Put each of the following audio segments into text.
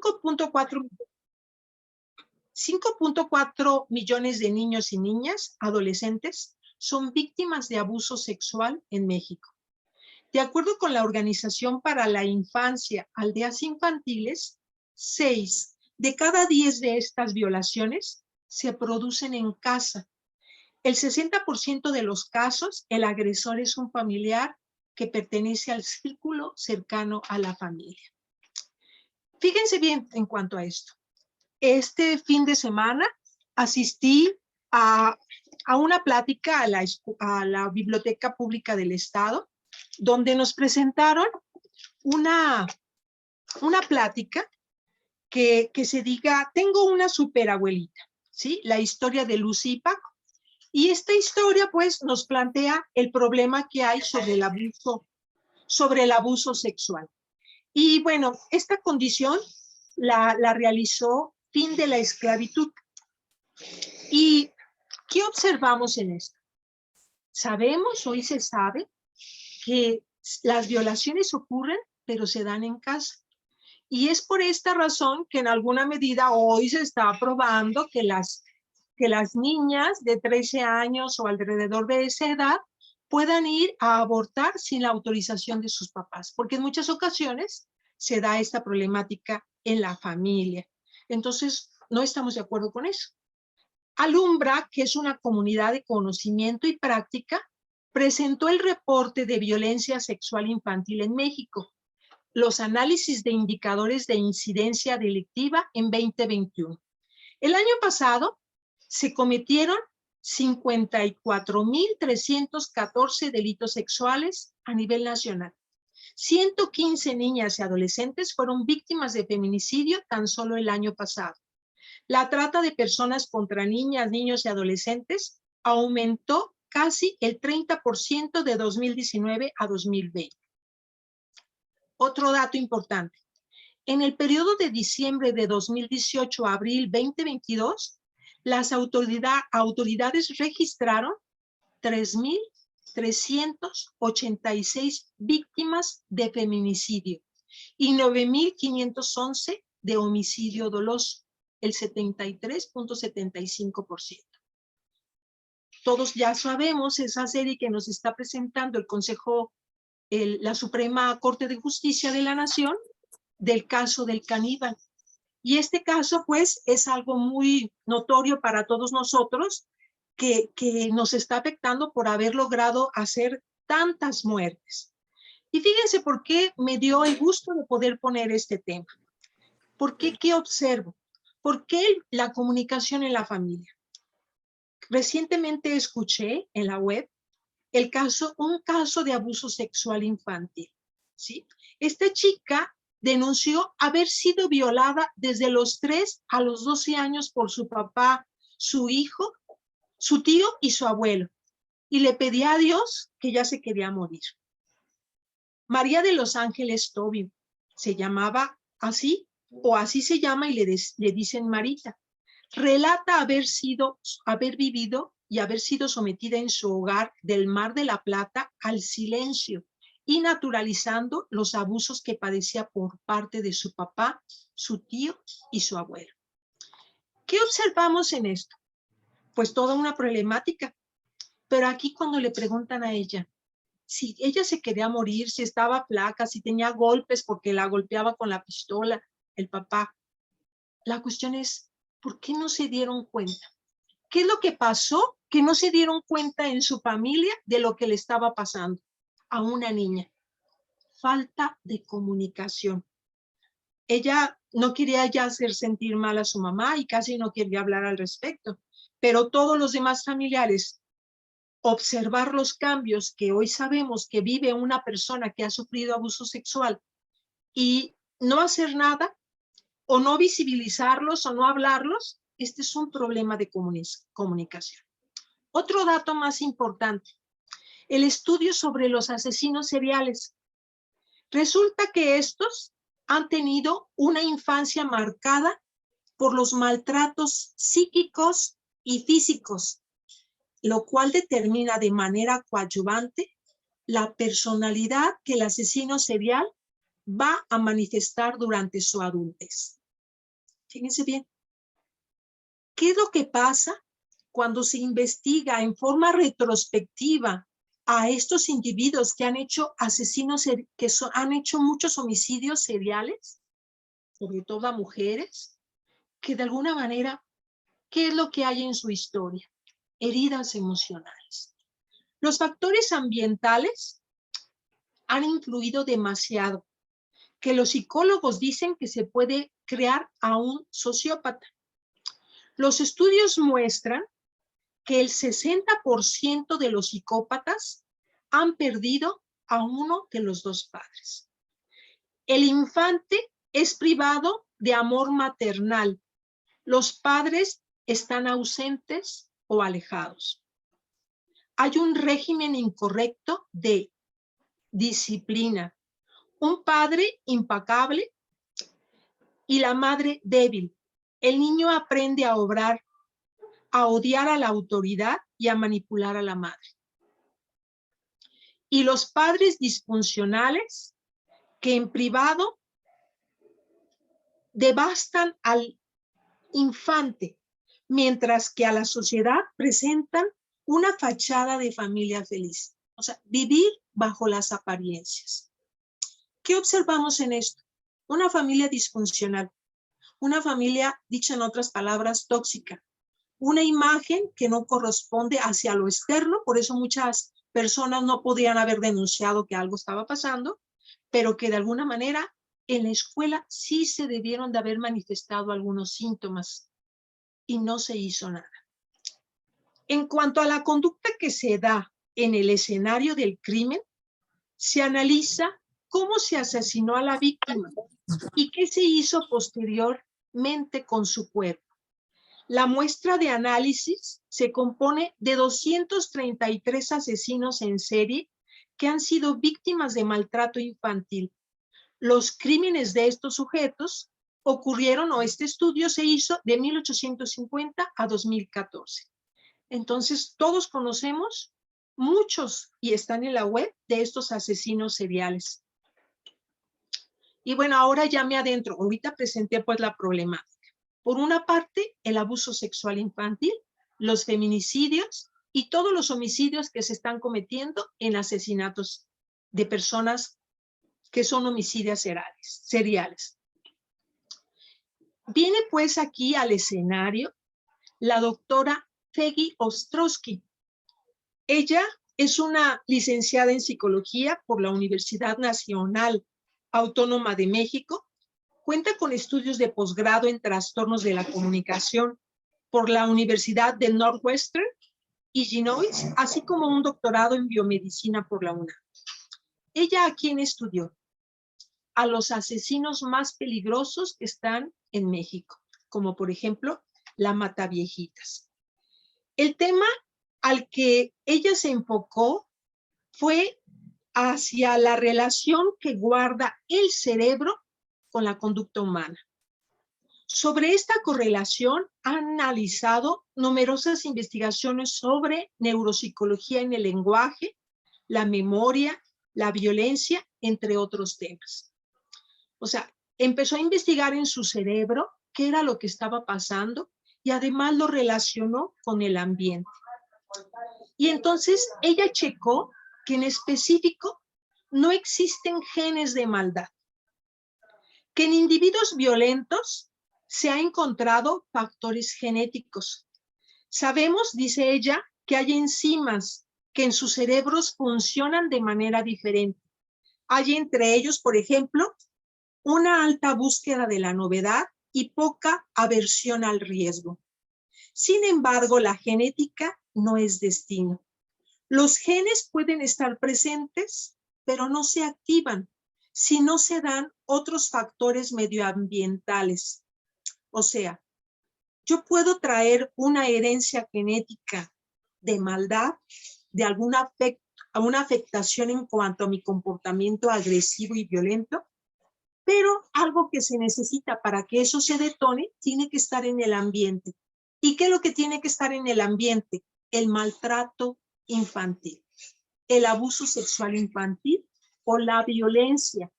5.4 millones de niños y niñas, adolescentes, son víctimas de abuso sexual en México. De acuerdo con la Organización para la Infancia, Aldeas Infantiles, 6 de cada 10 de estas violaciones se producen en casa. El 60% de los casos, el agresor es un familiar que pertenece al círculo cercano a la familia. Fíjense bien en cuanto a esto. Este fin de semana asistí a una plática a la Biblioteca Pública del Estado, donde nos presentaron una plática que se diga, tengo una superabuelita, ¿sí? La historia de Lucy y Paco. Y esta historia, pues, nos plantea el problema que hay sobre el abuso sexual. Y bueno, esta condición la realizó Fin de la Esclavitud. ¿Y qué observamos en esto? Sabemos, hoy se sabe, que las violaciones ocurren, pero se dan en casa. Y es por esta razón que en alguna medida hoy se está aprobando que las niñas de 13 años o alrededor de esa edad puedan ir a abortar sin la autorización de sus papás, porque en muchas ocasiones se da esta problemática en la familia. Entonces, no estamos de acuerdo con eso. Alumbra, que es una comunidad de conocimiento y práctica, presentó el reporte de violencia sexual infantil en México, los análisis de indicadores de incidencia delictiva en 2021. El año pasado se cometieron 54,314 delitos sexuales a nivel nacional. 115 niñas y adolescentes fueron víctimas de feminicidio tan solo el año pasado. La trata de personas contra niñas, niños y adolescentes aumentó casi el 30% de 2019 a 2020. Otro dato importante. En el periodo de diciembre de 2018 a abril 2022, las autoridades registraron 3,386 víctimas de feminicidio y 9,511 de homicidio doloso, el 73.75%. Todos ya sabemos esa serie que nos está presentando el la Suprema Corte de Justicia de la Nación, del caso del caníbal. Y este caso, pues, es algo muy notorio para todos nosotros que nos está afectando por haber logrado hacer tantas muertes. Y fíjense por qué me dio el gusto de poder poner este tema. ¿Por qué? ¿Qué observo? ¿Por qué la comunicación en la familia? Recientemente escuché en la web un caso de abuso sexual infantil, ¿sí? Esta chica denunció haber sido violada desde los 3 a los 12 años por su papá, su hijo, su tío y su abuelo. Y le pedía a Dios que ya se quería morir. María de los Ángeles Tobio se llamaba así, o así se llama y le dicen Marita. Relata haber vivido y haber sido sometida en su hogar del Mar de la Plata al silencio y naturalizando los abusos que padecía por parte de su papá, su tío y su abuelo. ¿Qué observamos en esto? Pues toda una problemática. Pero aquí cuando le preguntan a ella, si ella se quería morir, si estaba flaca, si tenía golpes porque la golpeaba con la pistola, el papá, la cuestión es, ¿por qué no se dieron cuenta? ¿Qué es lo que pasó que no se dieron cuenta en su familia de lo que le estaba pasando a una niña? Falta de comunicación. Ella no quería ya hacer sentir mal a su mamá y casi no quería hablar al respecto, pero todos los demás familiares, observar los cambios que hoy sabemos que vive una persona que ha sufrido abuso sexual y no hacer nada, o no visibilizarlos o no hablarlos, este es un problema de comunicación. Otro dato más importante, el estudio sobre los asesinos seriales. Resulta que estos han tenido una infancia marcada por los maltratos psíquicos y físicos, lo cual determina de manera coadyuvante la personalidad que el asesino serial va a manifestar durante su adultez. Fíjense bien. ¿Qué es lo que pasa cuando se investiga en forma retrospectiva a estos individuos que han hecho han hecho muchos homicidios seriales, sobre todo a mujeres, que de alguna manera, ¿qué es lo que hay en su historia? Heridas emocionales. Los factores ambientales han influido demasiado, que los psicólogos dicen que se puede crear a un sociópata. Los estudios muestran que el 60% de los psicópatas han perdido a uno de los dos padres. El infante es privado de amor maternal. Los padres están ausentes o alejados. Hay un régimen incorrecto de disciplina. Un padre impecable y la madre débil. El niño aprende a obrar, a odiar a la autoridad y a manipular a la madre. Y los padres disfuncionales que en privado devastan al infante, mientras que a la sociedad presentan una fachada de familia feliz. O sea, vivir bajo las apariencias. ¿Qué observamos en esto? Una familia disfuncional, una familia, dicha en otras palabras, tóxica, una imagen que no corresponde hacia lo externo, por eso muchas personas no podían haber denunciado que algo estaba pasando, pero que de alguna manera en la escuela sí se debieron de haber manifestado algunos síntomas y no se hizo nada. En cuanto a la conducta que se da en el escenario del crimen, se analiza cómo se asesinó a la víctima y qué se hizo posteriormente con su cuerpo. La muestra de análisis se compone de 233 asesinos en serie que han sido víctimas de maltrato infantil. Los crímenes de estos sujetos ocurrieron, o este estudio se hizo de 1850 a 2014. Entonces, todos conocemos muchos, y están en la web, de estos asesinos seriales. Y bueno, ahora ya me adentro. Ahorita presenté pues la problemática. Por una parte, el abuso sexual infantil, los feminicidios y todos los homicidios que se están cometiendo en asesinatos de personas que son homicidios seriales. Viene pues aquí al escenario la doctora Peggy Ostrowski. Ella es una licenciada en psicología por la Universidad Nacional Autónoma de México. Cuenta con estudios de posgrado en trastornos de la comunicación por la Universidad de Northwestern, Illinois, así como un doctorado en biomedicina por la UNAM. ¿Ella a quién estudió? A los asesinos más peligrosos que están en México, como por ejemplo la Mataviejitas. El tema al que ella se enfocó fue hacia la relación que guarda el cerebro con la conducta humana. Sobre esta correlación han analizado numerosas investigaciones sobre neuropsicología en el lenguaje, la memoria, la violencia, entre otros temas. O sea, empezó a investigar en su cerebro qué era lo que estaba pasando y además lo relacionó con el ambiente. Y entonces ella checó que en específico no existen genes de maldad, que en individuos violentos se ha encontrado factores genéticos. Sabemos, dice ella, que hay enzimas que en sus cerebros funcionan de manera diferente. Hay entre ellos, por ejemplo, una alta búsqueda de la novedad y poca aversión al riesgo. Sin embargo, la genética no es destino. Los genes pueden estar presentes, pero no se activan si no se dan otros factores medioambientales. O sea, yo puedo traer una herencia genética de maldad, de alguna afectación en cuanto a mi comportamiento agresivo y violento, pero algo que se necesita para que eso se detone tiene que estar en el ambiente. ¿Y qué es lo que tiene que estar en el ambiente? El maltrato infantil, el abuso sexual infantil o la violencia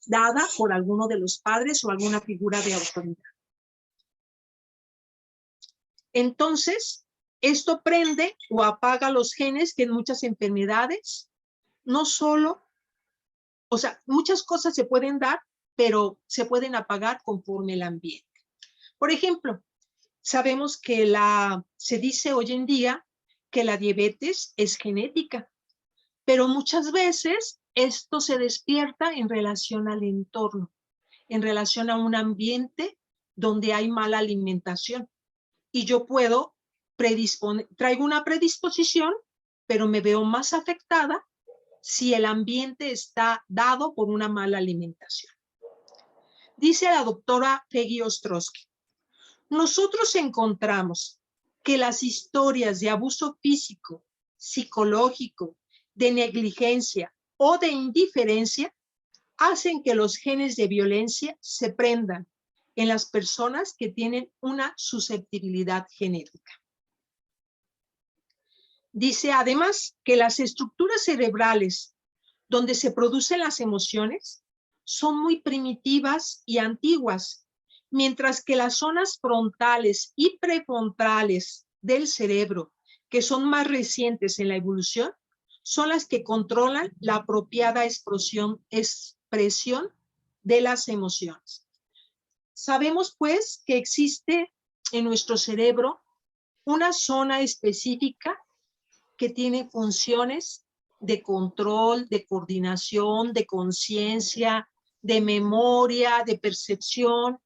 dada por alguno de los padres o alguna figura de autoridad. Entonces, esto prende o apaga los genes que en muchas enfermedades, no solo, o sea, muchas cosas se pueden dar, pero se pueden apagar conforme el ambiente. Por ejemplo, sabemos que se dice hoy en día que la diabetes es genética, pero muchas veces esto se despierta en relación al entorno, en relación a un ambiente donde hay mala alimentación. Y yo puedo traigo una predisposición, pero me veo más afectada si el ambiente está dado por una mala alimentación. Dice la doctora Peggy Ostrowski, nosotros encontramos que las historias de abuso físico, psicológico, de negligencia o de indiferencia hacen que los genes de violencia se prendan en las personas que tienen una susceptibilidad genética. Dice además que las estructuras cerebrales donde se producen las emociones son muy primitivas y antiguas, mientras que las zonas frontales y prefrontales del cerebro, que son más recientes en la evolución, son las que controlan la apropiada expresión de las emociones. Sabemos, pues, que existe en nuestro cerebro una zona específica que tiene funciones de control, de coordinación, de conciencia, de memoria, de percepción,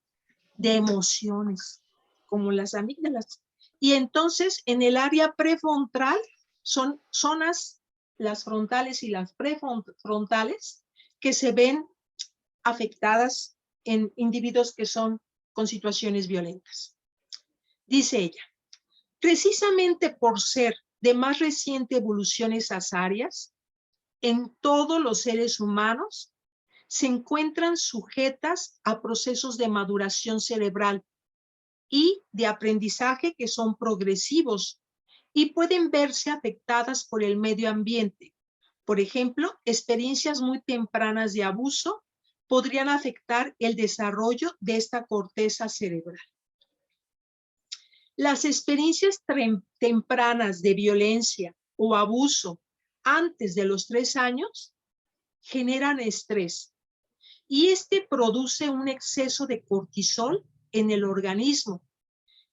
de emociones, como las amígdalas. Y entonces, en el área prefrontal, son zonas, las frontales y las prefrontales, que se ven afectadas en individuos que son con situaciones violentas. Dice ella, precisamente por ser de más reciente evolución esas áreas, en todos los seres humanos se encuentran sujetas a procesos de maduración cerebral y de aprendizaje que son progresivos y pueden verse afectadas por el medio ambiente. Por ejemplo, experiencias muy tempranas de abuso podrían afectar el desarrollo de esta corteza cerebral. Las experiencias tempranas de violencia o abuso antes de los 3 años generan estrés y este produce un exceso de cortisol en el organismo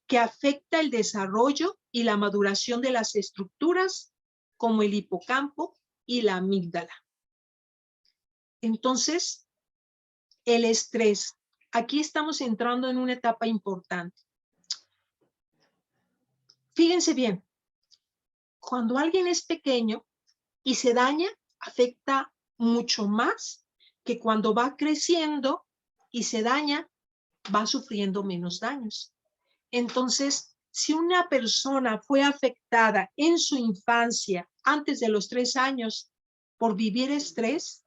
que afecta el desarrollo y la maduración de las estructuras como el hipocampo y la amígdala. Entonces, el estrés. Aquí estamos entrando en una etapa importante. Fíjense bien, cuando alguien es pequeño y se daña, afecta mucho más que cuando va creciendo y se daña, va sufriendo menos daños. Entonces, si una persona fue afectada en su infancia, antes de los 3 años, por vivir estrés,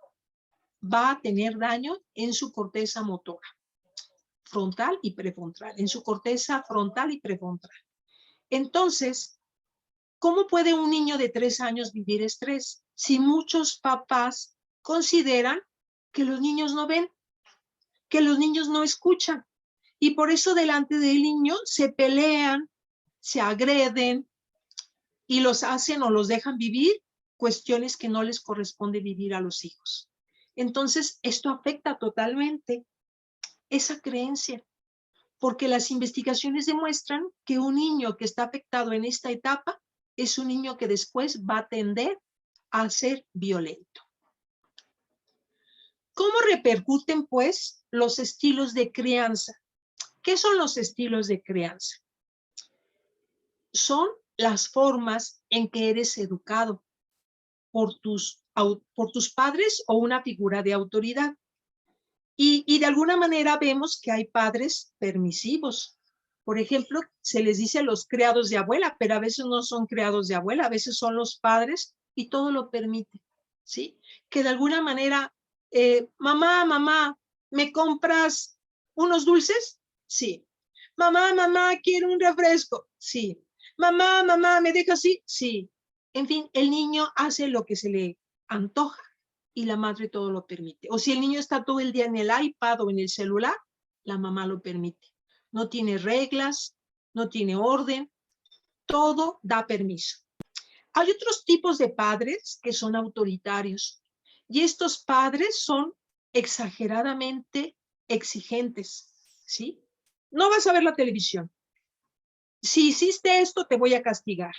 va a tener daño en su corteza motora, frontal y prefrontal, en su corteza frontal y prefrontal. Entonces, ¿cómo puede un niño de 3 años vivir estrés? Si muchos papás consideran que los niños no ven, que los niños no escuchan, y por eso delante del niño se pelean, se agreden y los hacen o los dejan vivir cuestiones que no les corresponde vivir a los hijos. Entonces, esto afecta totalmente esa creencia, porque las investigaciones demuestran que un niño que está afectado en esta etapa es un niño que después va a tender a ser violento. ¿Cómo repercuten, pues, los estilos de crianza? ¿Qué son los estilos de crianza? Son las formas en que eres educado por tus padres o una figura de autoridad. Y de alguna manera vemos que hay padres permisivos. Por ejemplo, se les dice a los criados de abuela, pero a veces no son criados de abuela, a veces son los padres y todo lo permite, ¿sí? Que de alguna manera, mamá, ¿me compras unos dulces? Sí. Mamá, quiero un refresco. Sí. Mamá, ¿me dejas así? Sí. En fin, el niño hace lo que se le antoja y la madre todo lo permite. O si el niño está todo el día en el iPad o en el celular, la mamá lo permite. No tiene reglas, no tiene orden, todo da permiso. Hay otros tipos de padres que son autoritarios y estos padres son exageradamente exigentes, ¿sí? No vas a ver la televisión. Si hiciste esto, te voy a castigar.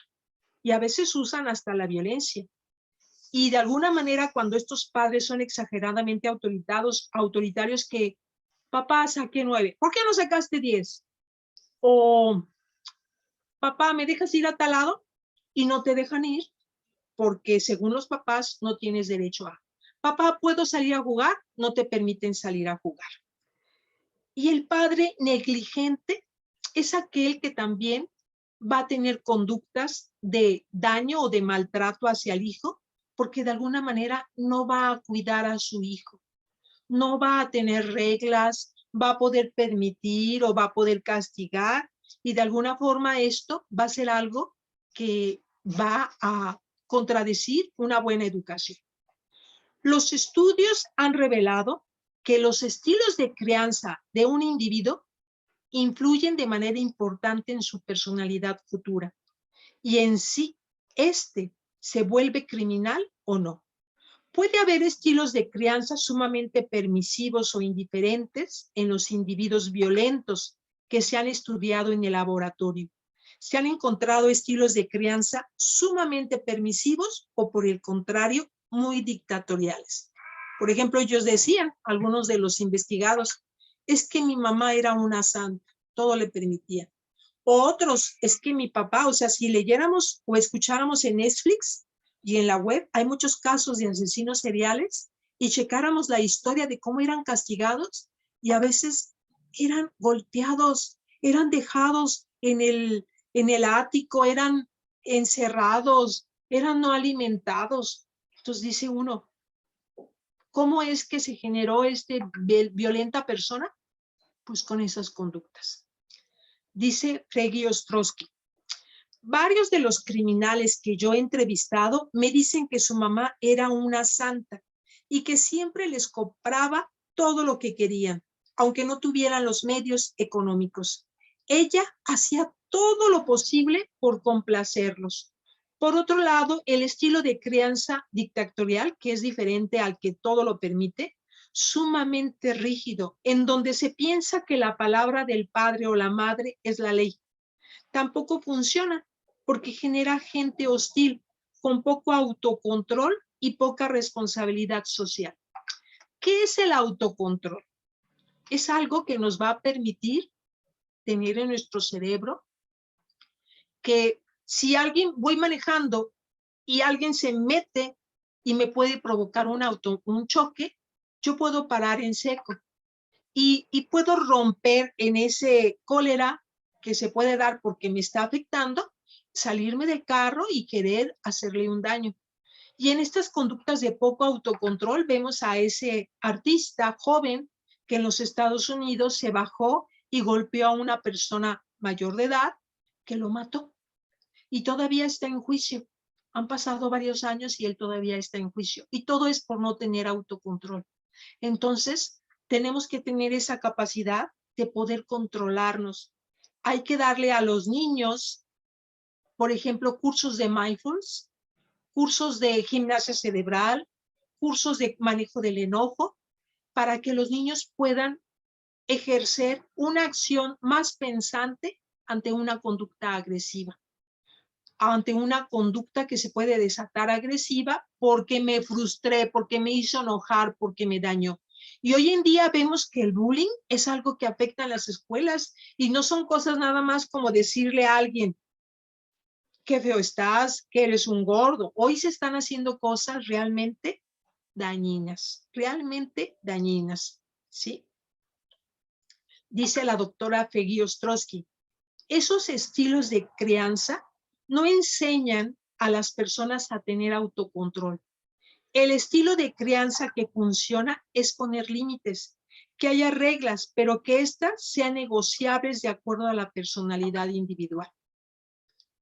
Y a veces usan hasta la violencia. Y de alguna manera, cuando estos padres son exageradamente autoritarios que, papá, saqué 9, ¿por qué no sacaste 10? O, papá, ¿me dejas ir a tal lado? Y no te dejan ir porque según los papás no tienes derecho a. Papá, ¿puedo salir a jugar? No te permiten salir a jugar. Y el padre negligente es aquel que también va a tener conductas de daño o de maltrato hacia el hijo, porque de alguna manera no va a cuidar a su hijo, no va a tener reglas, va a poder permitir o va a poder castigar, y de alguna forma esto va a ser algo que va a contradecir una buena educación. Los estudios han revelado que los estilos de crianza de un individuo influyen de manera importante en su personalidad futura y en sí este se vuelve criminal o no. Puede haber estilos de crianza sumamente permisivos o indiferentes en los individuos violentos que se han estudiado en el laboratorio. Se han encontrado estilos de crianza sumamente permisivos o, por el contrario, muy dictatoriales. Por ejemplo, ellos decían, algunos de los investigados, es que mi mamá era una santa, todo le permitía. O otros, es que mi papá, o sea, si leyéramos o escucháramos en Netflix y en la web, hay muchos casos de asesinos seriales y checáramos la historia de cómo eran castigados y a veces eran golpeados, eran dejados en el ático, eran encerrados, eran no alimentados. Entonces dice uno, ¿cómo es que se generó violenta persona? Pues con esas conductas. Dice Fregui Ostrowski, varios de los criminales que yo he entrevistado me dicen que su mamá era una santa y que siempre les compraba todo lo que querían, aunque no tuvieran los medios económicos. Ella hacía todo lo posible por complacerlos. Por otro lado, el estilo de crianza dictatorial, que es diferente al que todo lo permite, sumamente rígido, en donde se piensa que la palabra del padre o la madre es la ley. Tampoco funciona porque genera gente hostil, con poco autocontrol y poca responsabilidad social. ¿Qué es el autocontrol? Es algo que nos va a permitir tener en nuestro cerebro que si alguien voy manejando y alguien se mete y me puede provocar un choque, yo puedo parar en seco y puedo romper en ese cólera que se puede dar porque me está afectando, salirme del carro y querer hacerle un daño. Y en estas conductas de poco autocontrol vemos a ese artista joven que en los Estados Unidos se bajó y golpeó a una persona mayor de edad que lo mató. Y todavía está en juicio. Han pasado varios años y él todavía está en juicio. Y todo es por no tener autocontrol. Entonces, tenemos que tener esa capacidad de poder controlarnos. Hay que darle a los niños, por ejemplo, cursos de mindfulness, cursos de gimnasia cerebral, cursos de manejo del enojo, para que los niños puedan ejercer una acción más pensante ante una conducta agresiva, ante una conducta que se puede desatar agresiva porque me frustré, porque me hizo enojar, porque me dañó. Y hoy en día vemos que el bullying es algo que afecta a las escuelas y no son cosas nada más como decirle a alguien, qué feo estás, que eres un gordo. Hoy se están haciendo cosas realmente dañinas, ¿sí? Dice la doctora Fregui Ostrowski, esos estilos de crianza no enseñan a las personas a tener autocontrol. El estilo de crianza que funciona es poner límites, que haya reglas, pero que éstas sean negociables de acuerdo a la personalidad individual.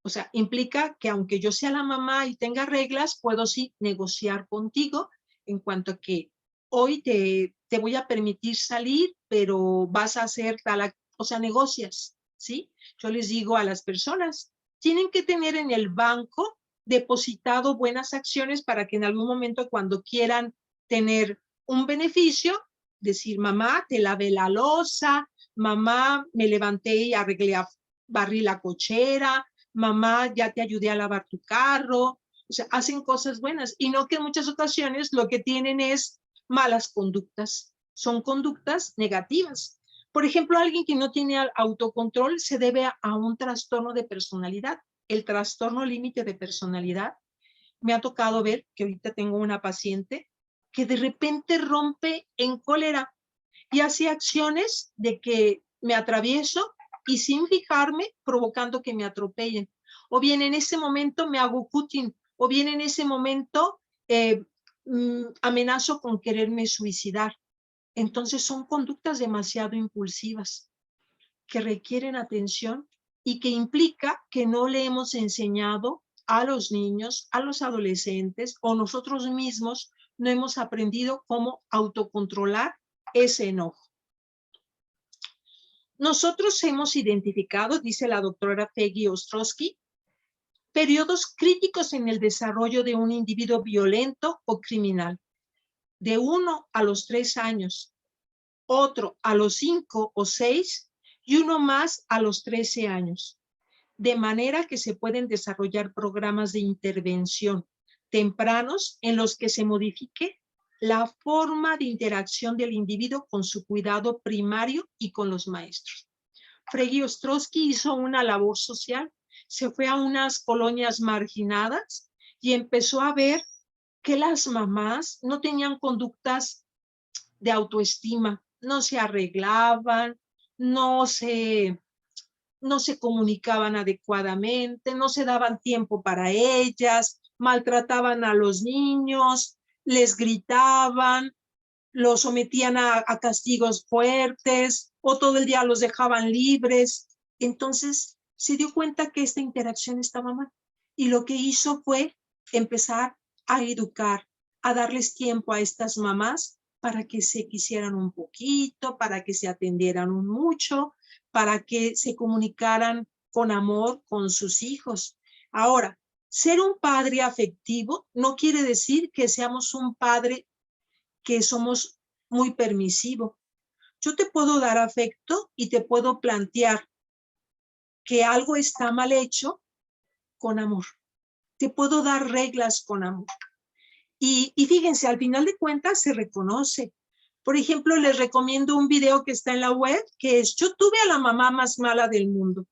O sea, implica que aunque yo sea la mamá y tenga reglas, puedo sí negociar contigo en cuanto a que hoy te voy a permitir salir, pero vas a hacer tal, o sea, negocias, ¿sí? Yo les digo a las personas, tienen que tener en el banco depositado buenas acciones para que en algún momento cuando quieran tener un beneficio, decir, mamá, te lavé la loza, mamá, me levanté y arreglé, barrí la cochera, mamá, ya te ayudé a lavar tu carro. O sea, hacen cosas buenas y no que en muchas ocasiones lo que tienen es malas conductas. Son conductas negativas. Por ejemplo, alguien que no tiene autocontrol se debe a un trastorno de personalidad. El trastorno límite de personalidad. Me ha tocado ver que ahorita tengo una paciente que de repente rompe en cólera y hace acciones de que me atravieso y sin fijarme provocando que me atropellen. O bien en ese momento me hago cutting, o bien en ese momento amenazo con quererme suicidar. Entonces son conductas demasiado impulsivas que requieren atención y que implica que no le hemos enseñado a los niños, a los adolescentes o nosotros mismos no hemos aprendido cómo autocontrolar ese enojo. Nosotros hemos identificado, dice la doctora Peggy Ostrowski, periodos críticos en el desarrollo de un individuo violento o criminal, de 1 a los 3 años, otro a los 5 o 6 y uno más a los 13 años, de manera que se pueden desarrollar programas de intervención tempranos en los que se modifique la forma de interacción del individuo con su cuidado primario y con los maestros. Peggy Ostrowski hizo una labor social, se fue a unas colonias marginadas y empezó a ver que las mamás no tenían conductas de autoestima, no se arreglaban, no se comunicaban adecuadamente, no se daban tiempo para ellas, maltrataban a los niños, les gritaban, los sometían a castigos fuertes o todo el día los dejaban libres. Entonces se dio cuenta que esta interacción estaba mal y lo que hizo fue empezar a educar, a darles tiempo a estas mamás para que se quisieran un poquito, para que se atendieran mucho, para que se comunicaran con amor con sus hijos. Ahora, ser un padre afectivo no quiere decir que seamos un padre que somos muy permisivo. Yo te puedo dar afecto y te puedo plantear que algo está mal hecho con amor. Te puedo dar reglas con amor. Y fíjense, al final de cuentas se reconoce. Por ejemplo, les recomiendo un video que está en la web, que es Yo tuve a la mamá más mala del mundo.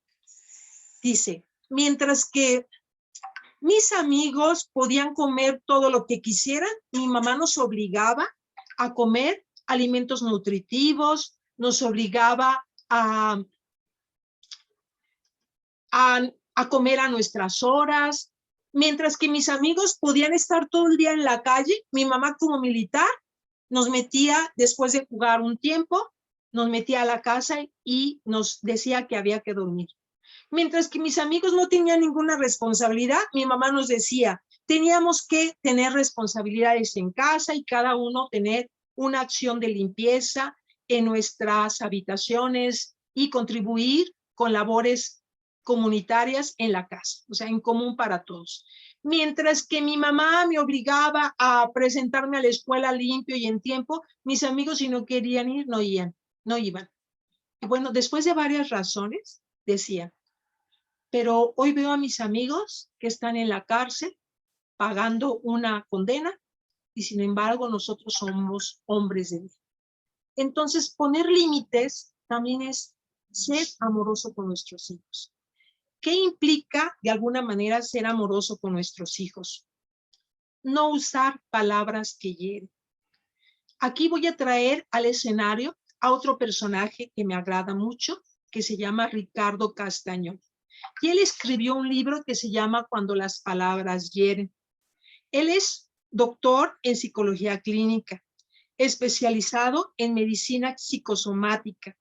Dice, mientras que mis amigos podían comer todo lo que quisieran, mi mamá nos obligaba a comer alimentos nutritivos, nos obligaba a comer a nuestras horas. Mientras que mis amigos podían estar todo el día en la calle, mi mamá como militar nos metía, después de jugar un tiempo, nos metía a la casa y nos decía que había que dormir. Mientras que mis amigos no tenían ninguna responsabilidad, mi mamá nos decía, teníamos que tener responsabilidades en casa y cada uno tener una acción de limpieza en nuestras habitaciones y contribuir con labores comunitarias en la casa, o sea, en común para todos. Mientras que mi mamá me obligaba a presentarme a la escuela limpio y en tiempo, mis amigos si no querían ir, no iban. Y bueno, después de varias razones, decía, pero hoy veo a mis amigos que están en la cárcel pagando una condena y sin embargo nosotros somos hombres de bien. Entonces, poner límites también es ser amoroso con nuestros hijos. ¿Qué implica de alguna manera ser amoroso con nuestros hijos? No usar palabras que hieren. Aquí voy a traer al escenario a otro personaje que me agrada mucho, que se llama Ricardo Castañón. Y él escribió un libro que se llama Cuando las palabras hieren. Él es doctor en psicología clínica, especializado en medicina psicosomática,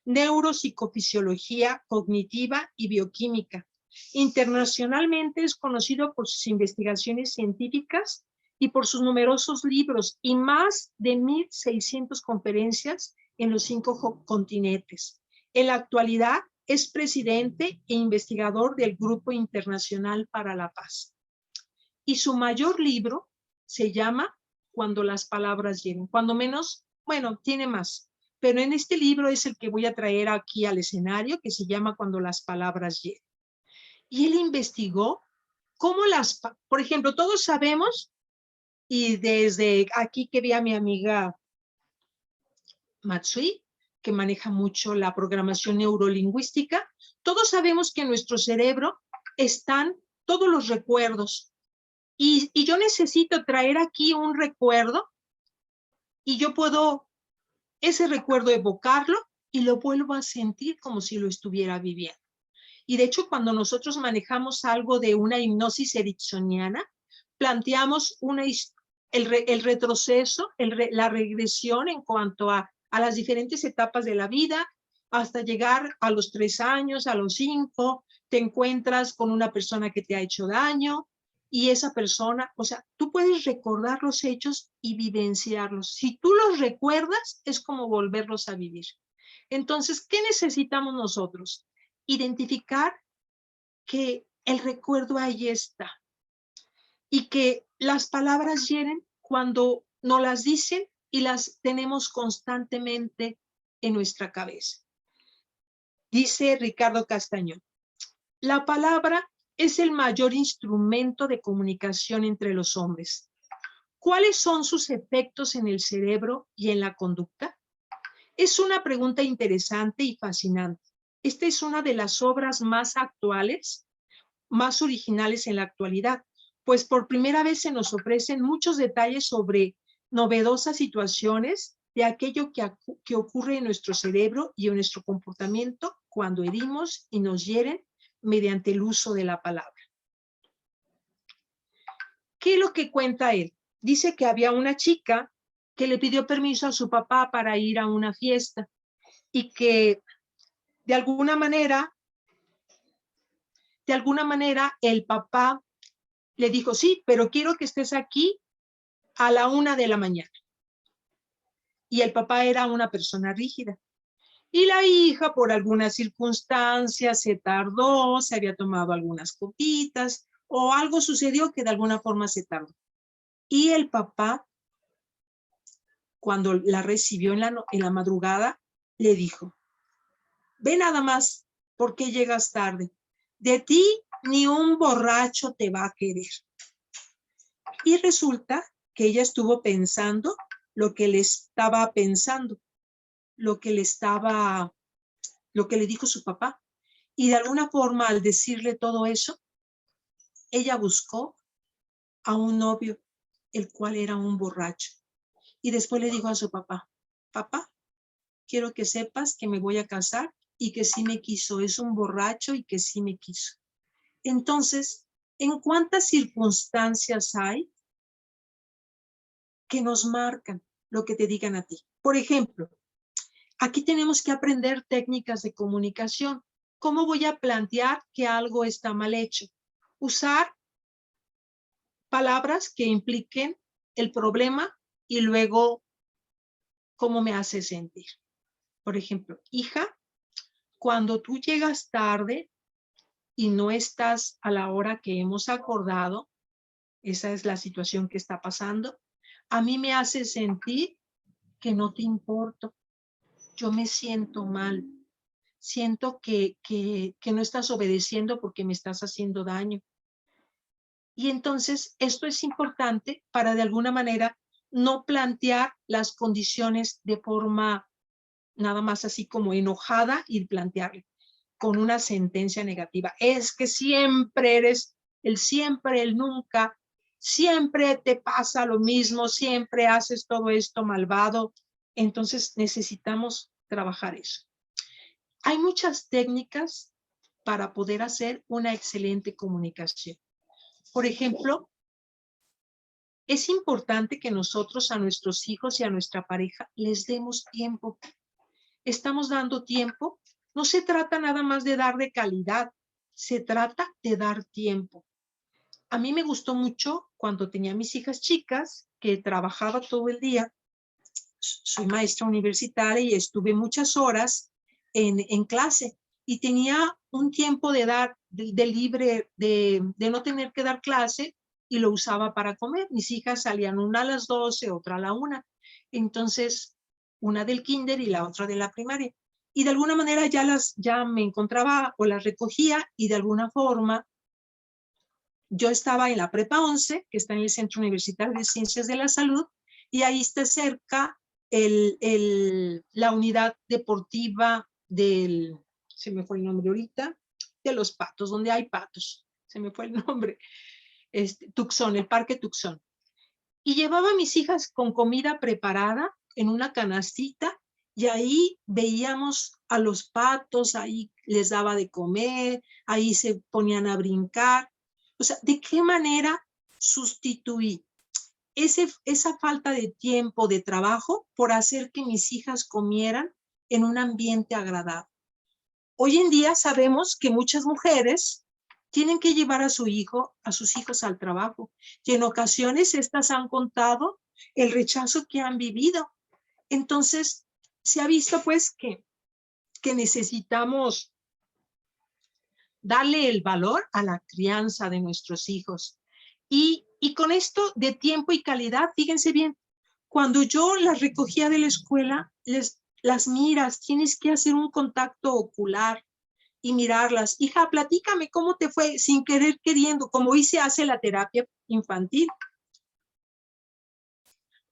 neuropsicofisiología cognitiva y bioquímica. Internacionalmente es conocido por sus investigaciones científicas y por sus numerosos libros y más de 1,600 conferencias en los 5 continentes. En la actualidad es presidente e investigador del Grupo Internacional para la Paz. Y su mayor libro se llama Cuando las palabras hieren. Cuando menos, bueno, tiene más. Pero en este libro es el que voy a traer aquí al escenario, que se llama Cuando las palabras hieren. Y él investigó cómo por ejemplo, todos sabemos, y desde aquí que vi a mi amiga Matsui, que maneja mucho la programación neurolingüística, todos sabemos que en nuestro cerebro están todos los recuerdos. Y yo necesito traer aquí un recuerdo y yo puedo ese recuerdo evocarlo y lo vuelvo a sentir como si lo estuviera viviendo. Y de hecho, cuando nosotros manejamos algo de una hipnosis ericksoniana, planteamos el retroceso, la regresión en cuanto a las diferentes etapas de la vida, hasta llegar a los 3 años, a los 5, te encuentras con una persona que te ha hecho daño, y esa persona, o sea, tú puedes recordar los hechos y vivenciarlos. Si tú los recuerdas, es como volverlos a vivir. Entonces, ¿qué necesitamos nosotros? Identificar que el recuerdo ahí está y que las palabras hieren cuando nos las dicen y las tenemos constantemente en nuestra cabeza. Dice Ricardo Castañón, la palabra es el mayor instrumento de comunicación entre los hombres. ¿Cuáles son sus efectos en el cerebro y en la conducta? Es una pregunta interesante y fascinante. Esta es una de las obras más actuales, más originales en la actualidad, pues por primera vez se nos ofrecen muchos detalles sobre novedosas situaciones de aquello que ocurre en nuestro cerebro y en nuestro comportamiento cuando herimos y nos hieren mediante el uso de la palabra. ¿Qué es lo que cuenta él? Dice que había una chica que le pidió permiso a su papá para ir a una fiesta y que de alguna manera el papá le dijo, sí, pero quiero que estés aquí a la 1 de la mañana. Y el papá era una persona rígida. Y la hija, por algunas circunstancias, se tardó, se había tomado algunas copitas, o algo sucedió que de alguna forma se tardó. Y el papá, cuando la recibió en la madrugada, le dijo, ve nada más, ¿por qué llegas tarde? De ti ni un borracho te va a querer. Y resulta que ella estuvo pensando lo que le estaba pensando, lo que le dijo su papá. Y de alguna forma, al decirle todo eso, ella buscó a un novio, el cual era un borracho. Y después le dijo a su papá, papá, quiero que sepas que me voy a casar y que sí me quiso, es un borracho y que sí me quiso. Entonces, ¿en cuántas circunstancias hay que nos marcan lo que te digan a ti? Por ejemplo, aquí tenemos que aprender técnicas de comunicación. ¿Cómo voy a plantear que algo está mal hecho? Usar palabras que impliquen el problema y luego cómo me hace sentir. Por ejemplo, hija, cuando tú llegas tarde y no estás a la hora que hemos acordado, esa es la situación que está pasando, a mí me hace sentir que no te importo. Yo me siento mal. Siento que no estás obedeciendo porque me estás haciendo daño. Y entonces esto es importante para de alguna manera no plantear las condiciones de forma nada más así como enojada y plantearle con una sentencia negativa. Es que siempre eres el siempre, el nunca, siempre te pasa lo mismo, siempre haces todo esto malvado. Entonces necesitamos trabajar eso. Hay muchas técnicas para poder hacer una excelente comunicación. Por ejemplo, es importante que nosotros a nuestros hijos y a nuestra pareja les demos tiempo. Estamos dando tiempo. No se trata nada más de dar de calidad, se trata de dar tiempo. A mí me gustó mucho cuando tenía mis hijas chicas, que trabajaba todo el día. Soy maestra universitaria y estuve muchas horas en clase. y tenía un tiempo de libre, de no tener que dar clase, y lo usaba para comer. Mis hijas salían una a las 12, otra a la 1. Entonces, una del kinder y la otra de la primaria. Y de alguna manera ya me encontraba o las recogía, y de alguna forma yo estaba en la Prepa 11, que está en el Centro Universitario de Ciencias de la Salud, y ahí está cerca la unidad deportiva se me fue el nombre ahorita, de los patos, donde hay patos, se me fue el nombre, Tucson, el Parque Tucson. Y llevaba a mis hijas con comida preparada en una canastita, y ahí veíamos a los patos, ahí les daba de comer, ahí se ponían a brincar. O sea, ¿de qué manera sustituí esa falta de tiempo de trabajo por hacer que mis hijas comieran en un ambiente agradable? Hoy en día sabemos que muchas mujeres tienen que llevar a sus hijos al trabajo, y en ocasiones estas han contado el rechazo que han vivido. Entonces, se ha visto pues que necesitamos darle el valor a la crianza de nuestros hijos. Y con esto de tiempo y calidad, fíjense bien, cuando yo las recogía de la escuela, las miras, tienes que hacer un contacto ocular y mirarlas. Hija, platícame cómo te fue, sin querer queriendo, como hoy se hace la terapia infantil.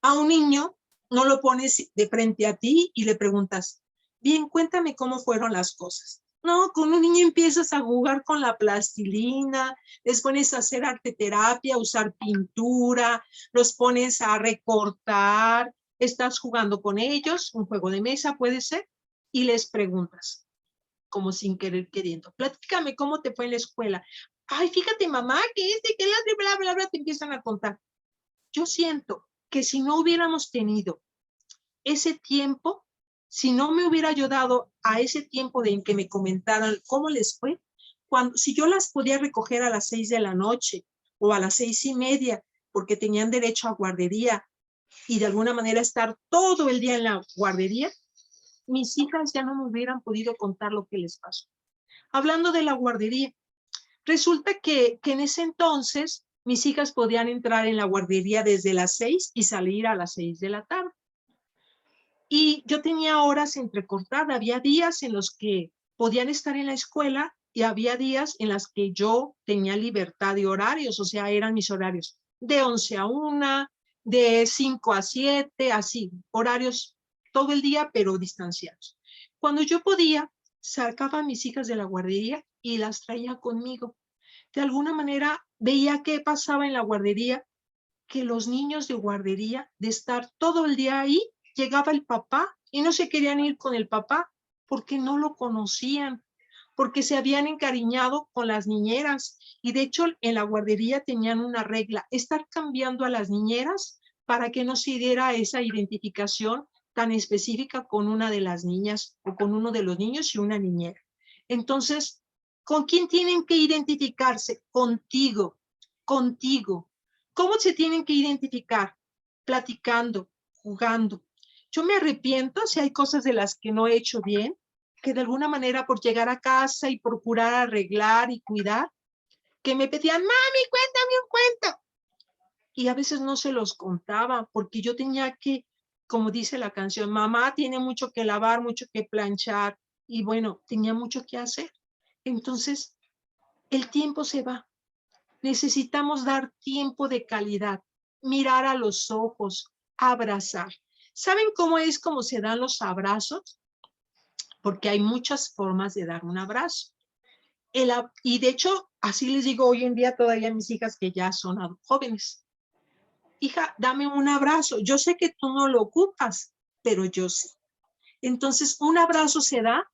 A un niño no lo pones de frente a ti y le preguntas, bien, cuéntame cómo fueron las cosas. No, con un niño empiezas a jugar con la plastilina, les pones a hacer arte terapia, usar pintura, los pones a recortar, estás jugando con ellos, un juego de mesa puede ser, y les preguntas, como sin querer queriendo, platícame cómo te fue en la escuela. Ay, fíjate mamá, que bla, bla, bla, te empiezan a contar. Yo siento que si no hubiéramos tenido ese tiempo, si no me hubiera ayudado a ese tiempo de en que me comentaran cómo les fue, si yo las podía recoger a las 6 de la noche o a las 6:30, porque tenían derecho a guardería, y de alguna manera estar todo el día en la guardería, mis hijas ya no me hubieran podido contar lo que les pasó. Hablando de la guardería, resulta que en ese entonces mis hijas podían entrar en la guardería desde las 6 y salir a las 6 de la tarde. Y yo tenía horas entrecortadas, había días en los que podían estar en la escuela y había días en las que yo tenía libertad de horarios, o sea, eran mis horarios de 11 a 1, de 5 a 7, así, horarios todo el día, pero distanciados. Cuando yo podía, sacaba a mis hijas de la guardería y las traía conmigo. De alguna manera veía qué pasaba en la guardería, que los niños de guardería, de estar todo el día ahí, llegaba el papá y no se querían ir con el papá porque no lo conocían, porque se habían encariñado con las niñeras. Y de hecho en la guardería tenían una regla, estar cambiando a las niñeras para que no se diera esa identificación tan específica con una de las niñas o con uno de los niños y una niñera. Entonces, ¿con quién tienen que identificarse? Contigo, contigo. ¿Cómo se tienen que identificar? Platicando, jugando. Yo me arrepiento si hay cosas de las que no he hecho bien, que de alguna manera por llegar a casa y procurar arreglar y cuidar, que me pedían, mami, cuéntame un cuento. Y a veces no se los contaba porque yo tenía que, como dice la canción, mamá tiene mucho que lavar, mucho que planchar, y bueno, tenía mucho que hacer. Entonces, el tiempo se va. Necesitamos dar tiempo de calidad, mirar a los ojos, abrazar. ¿Saben cómo es como se dan los abrazos? Porque hay muchas formas de dar un abrazo. Y de hecho, así les digo hoy en día todavía a mis hijas que ya son jóvenes. Hija, dame un abrazo. Yo sé que tú no lo ocupas, pero yo sí. Entonces, un abrazo se da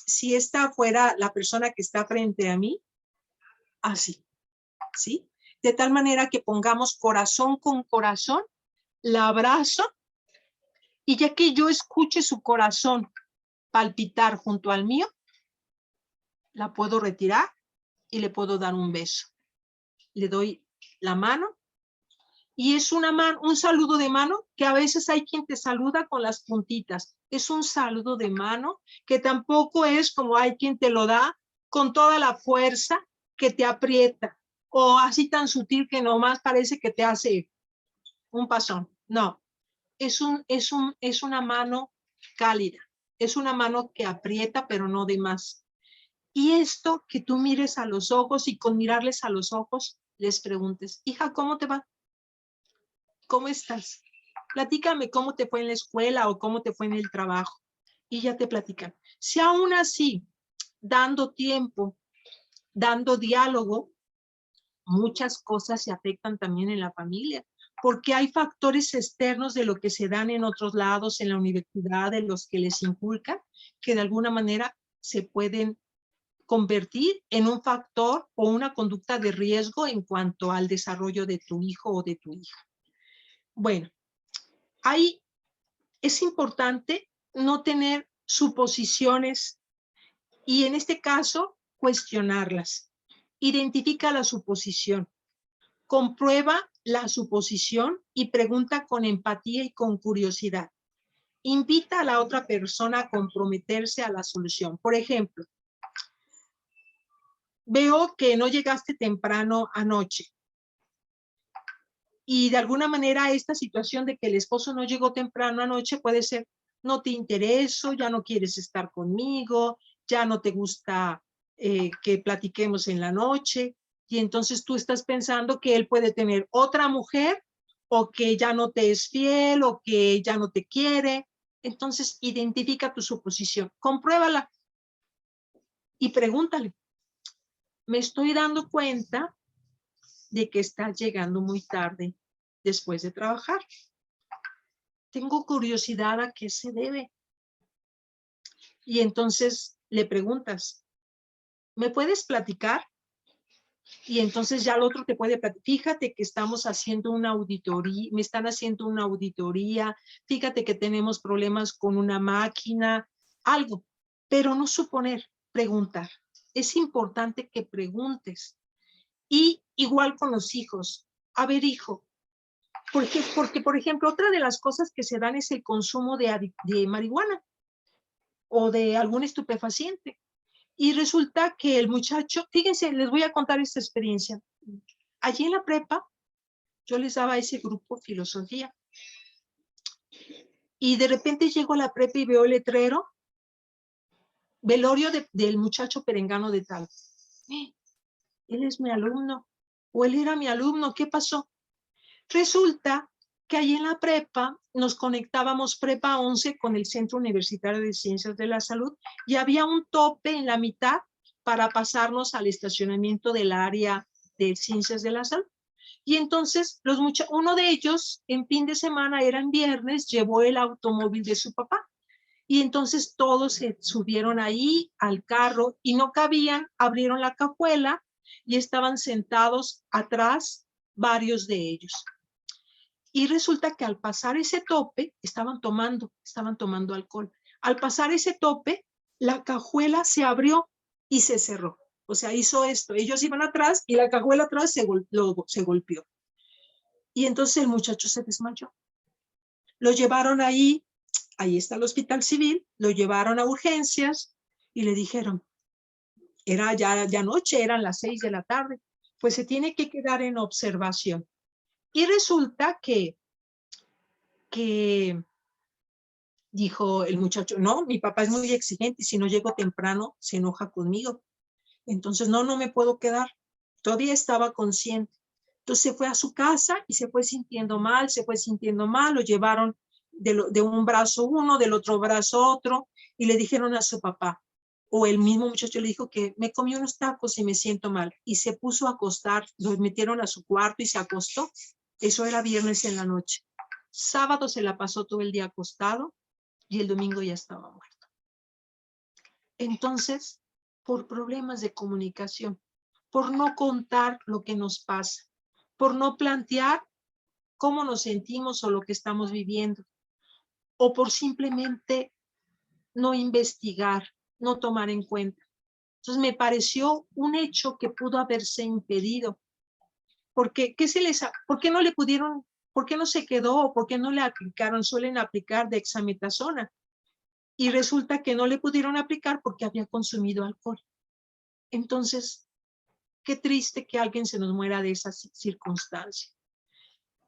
si está fuera la persona que está frente a mí, así, ¿sí? De tal manera que pongamos corazón con corazón, la abrazo, y ya que yo escuche su corazón palpitar junto al mío, la puedo retirar y le puedo dar un beso. Le doy la mano, y es un saludo de mano que a veces hay quien te saluda con las puntitas. Es un saludo de mano que tampoco es como hay quien te lo da con toda la fuerza que te aprieta o así tan sutil que nomás parece que te hace un pasón. No, es una mano cálida, es una mano que aprieta pero no de más. Y esto que tú mires a los ojos y con mirarles a los ojos les preguntes, hija, ¿cómo te va? ¿Cómo estás? Platícame cómo te fue en la escuela o cómo te fue en el trabajo. Y ya te platican. Si aún así, dando tiempo, dando diálogo, muchas cosas se afectan también en la familia, porque hay factores externos de lo que se dan en otros lados, en la universidad, de los que les inculcan, que de alguna manera se pueden convertir en un factor o una conducta de riesgo en cuanto al desarrollo de tu hijo o de tu hija. Bueno, ahí es importante no tener suposiciones y en este caso cuestionarlas. Identifica la suposición, comprueba la suposición y pregunta con empatía y con curiosidad. Invita a la otra persona a comprometerse a la solución. Por ejemplo, veo que no llegaste temprano anoche y de alguna manera esta situación de que el esposo no llegó temprano anoche puede ser, no te intereso, ya no quieres estar conmigo, ya no te gusta que platiquemos en la noche, y entonces tú estás pensando que él puede tener otra mujer o que ya no te es fiel o que ya no te quiere. Entonces identifica tu suposición, compruébala y pregúntale, me estoy dando cuenta de que estás llegando muy tarde después de trabajar. Tengo curiosidad a qué se debe. Y entonces le preguntas, ¿me puedes platicar? Y entonces ya el otro te puede platicar, fíjate que estamos haciendo una auditoría, me están haciendo una auditoría, fíjate que tenemos problemas con una máquina, algo, pero no suponer, preguntar. Es importante que preguntes. Y igual con los hijos. A ver, hijo, porque por ejemplo, otra de las cosas que se dan es el consumo de marihuana o de algún estupefaciente. Y resulta que el muchacho, fíjense, les voy a contar esta experiencia. Allí en la prepa, yo les daba a ese grupo filosofía. Y de repente llego a la prepa y veo el letrero, velorio del muchacho perengano de tal. Él es mi alumno, o él era mi alumno, ¿qué pasó? Resulta que ahí en la prepa nos conectábamos prepa 11 con el Centro Universitario de Ciencias de la Salud y había un tope en la mitad para pasarnos al estacionamiento del área de Ciencias de la Salud. Y entonces uno de ellos en fin de semana, era en viernes, llevó el automóvil de su papá. Y entonces todos se subieron ahí al carro y no cabían, abrieron la cajuela y estaban sentados atrás varios de ellos. Y resulta que al pasar ese tope, estaban tomando alcohol. Al pasar ese tope, la cajuela se abrió y se cerró. O sea, hizo esto. Ellos iban atrás y la cajuela atrás se golpeó. Y entonces el muchacho se desmayó. Lo llevaron ahí está el hospital civil, lo llevaron a urgencias y le dijeron, era ya noche, eran las 6 de la tarde, pues se tiene que quedar en observación. Y resulta que dijo el muchacho, no, mi papá es muy exigente y si no llego temprano se enoja conmigo. Entonces, no me puedo quedar. Todavía estaba consciente. Entonces se fue a su casa y se fue sintiendo mal, lo llevaron de un brazo uno, del otro brazo otro, y le dijeron a su papá, o el mismo muchacho le dijo que me comí unos tacos y me siento mal, y se puso a acostar, lo metieron a su cuarto y se acostó. Eso era viernes en la noche. Sábado se la pasó todo el día acostado y el domingo ya estaba muerto. Entonces, por problemas de comunicación, por no contar lo que nos pasa, por no plantear cómo nos sentimos o lo que estamos viviendo, o por simplemente no investigar, no tomar en cuenta. Entonces me pareció un hecho que pudo haberse impedido, porque ¿por qué no le pudieron, por qué no se quedó, o por qué no le aplicaron? Suelen aplicar dexametasona, y resulta que no le pudieron aplicar porque había consumido alcohol. Entonces, qué triste que alguien se nos muera de esa circunstancia.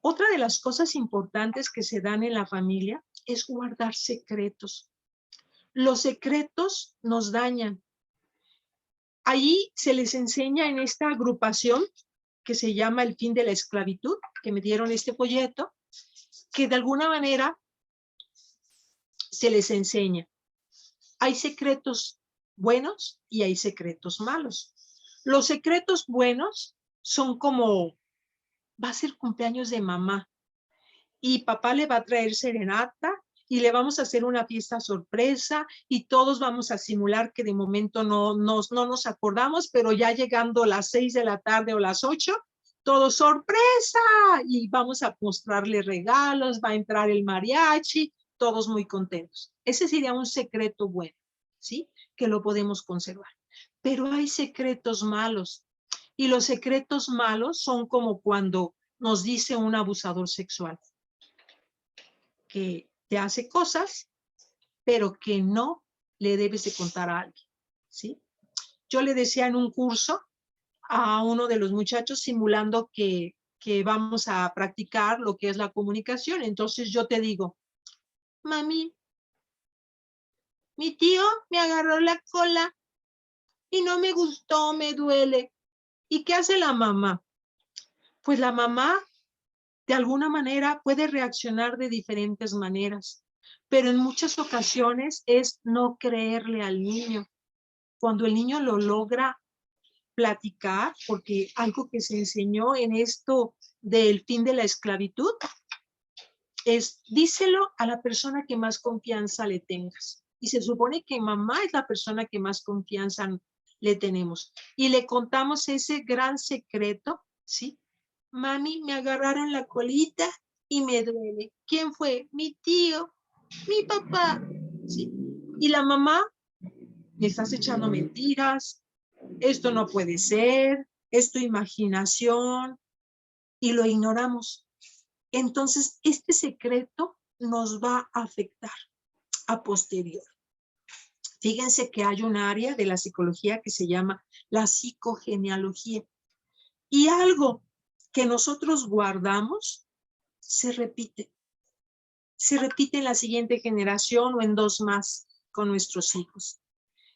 Otra de las cosas importantes que se dan en la familia es guardar secretos. Los secretos nos dañan. Ahí se les enseña en esta agrupación que se llama El fin de la esclavitud, que me dieron este folleto, que de alguna manera se les enseña. Hay secretos buenos y hay secretos malos. Los secretos buenos son como, va a ser cumpleaños de mamá y papá le va a traer serenata y le vamos a hacer una fiesta sorpresa y todos vamos a simular que de momento no nos acordamos, pero ya llegando las 6 de la tarde o las 8, todo sorpresa y vamos a mostrarle regalos, va a entrar el mariachi, todos muy contentos. Ese sería un secreto bueno, ¿sí? Que lo podemos conservar. Pero hay secretos malos y los secretos malos son como cuando nos dice un abusador sexual que te hace cosas, pero que no le debes de contar a alguien, ¿sí? Yo le decía en un curso a uno de los muchachos simulando que vamos a practicar lo que es la comunicación. Entonces yo te digo, mami, mi tío me agarró la cola y no me gustó, me duele. ¿Y qué hace la mamá? Pues la mamá de alguna manera puede reaccionar de diferentes maneras, pero en muchas ocasiones es no creerle al niño. Cuando el niño lo logra platicar, porque algo que se enseñó en esto del fin de la esclavitud es díselo a la persona que más confianza le tengas. Y se supone que mamá es la persona que más confianza le tenemos. Y le contamos ese gran secreto, ¿sí? Mami, me agarraron la colita y me duele. ¿Quién fue? Mi tío, mi papá, ¿sí? Y la mamá, me estás echando mentiras, esto no puede ser, es tu imaginación, y lo ignoramos. Entonces, este secreto nos va a afectar a posterior. Fíjense que hay un área de la psicología que se llama la psicogenealogía. Y algo que nosotros guardamos se repite. Se repite en la siguiente generación o en 2 más con nuestros hijos.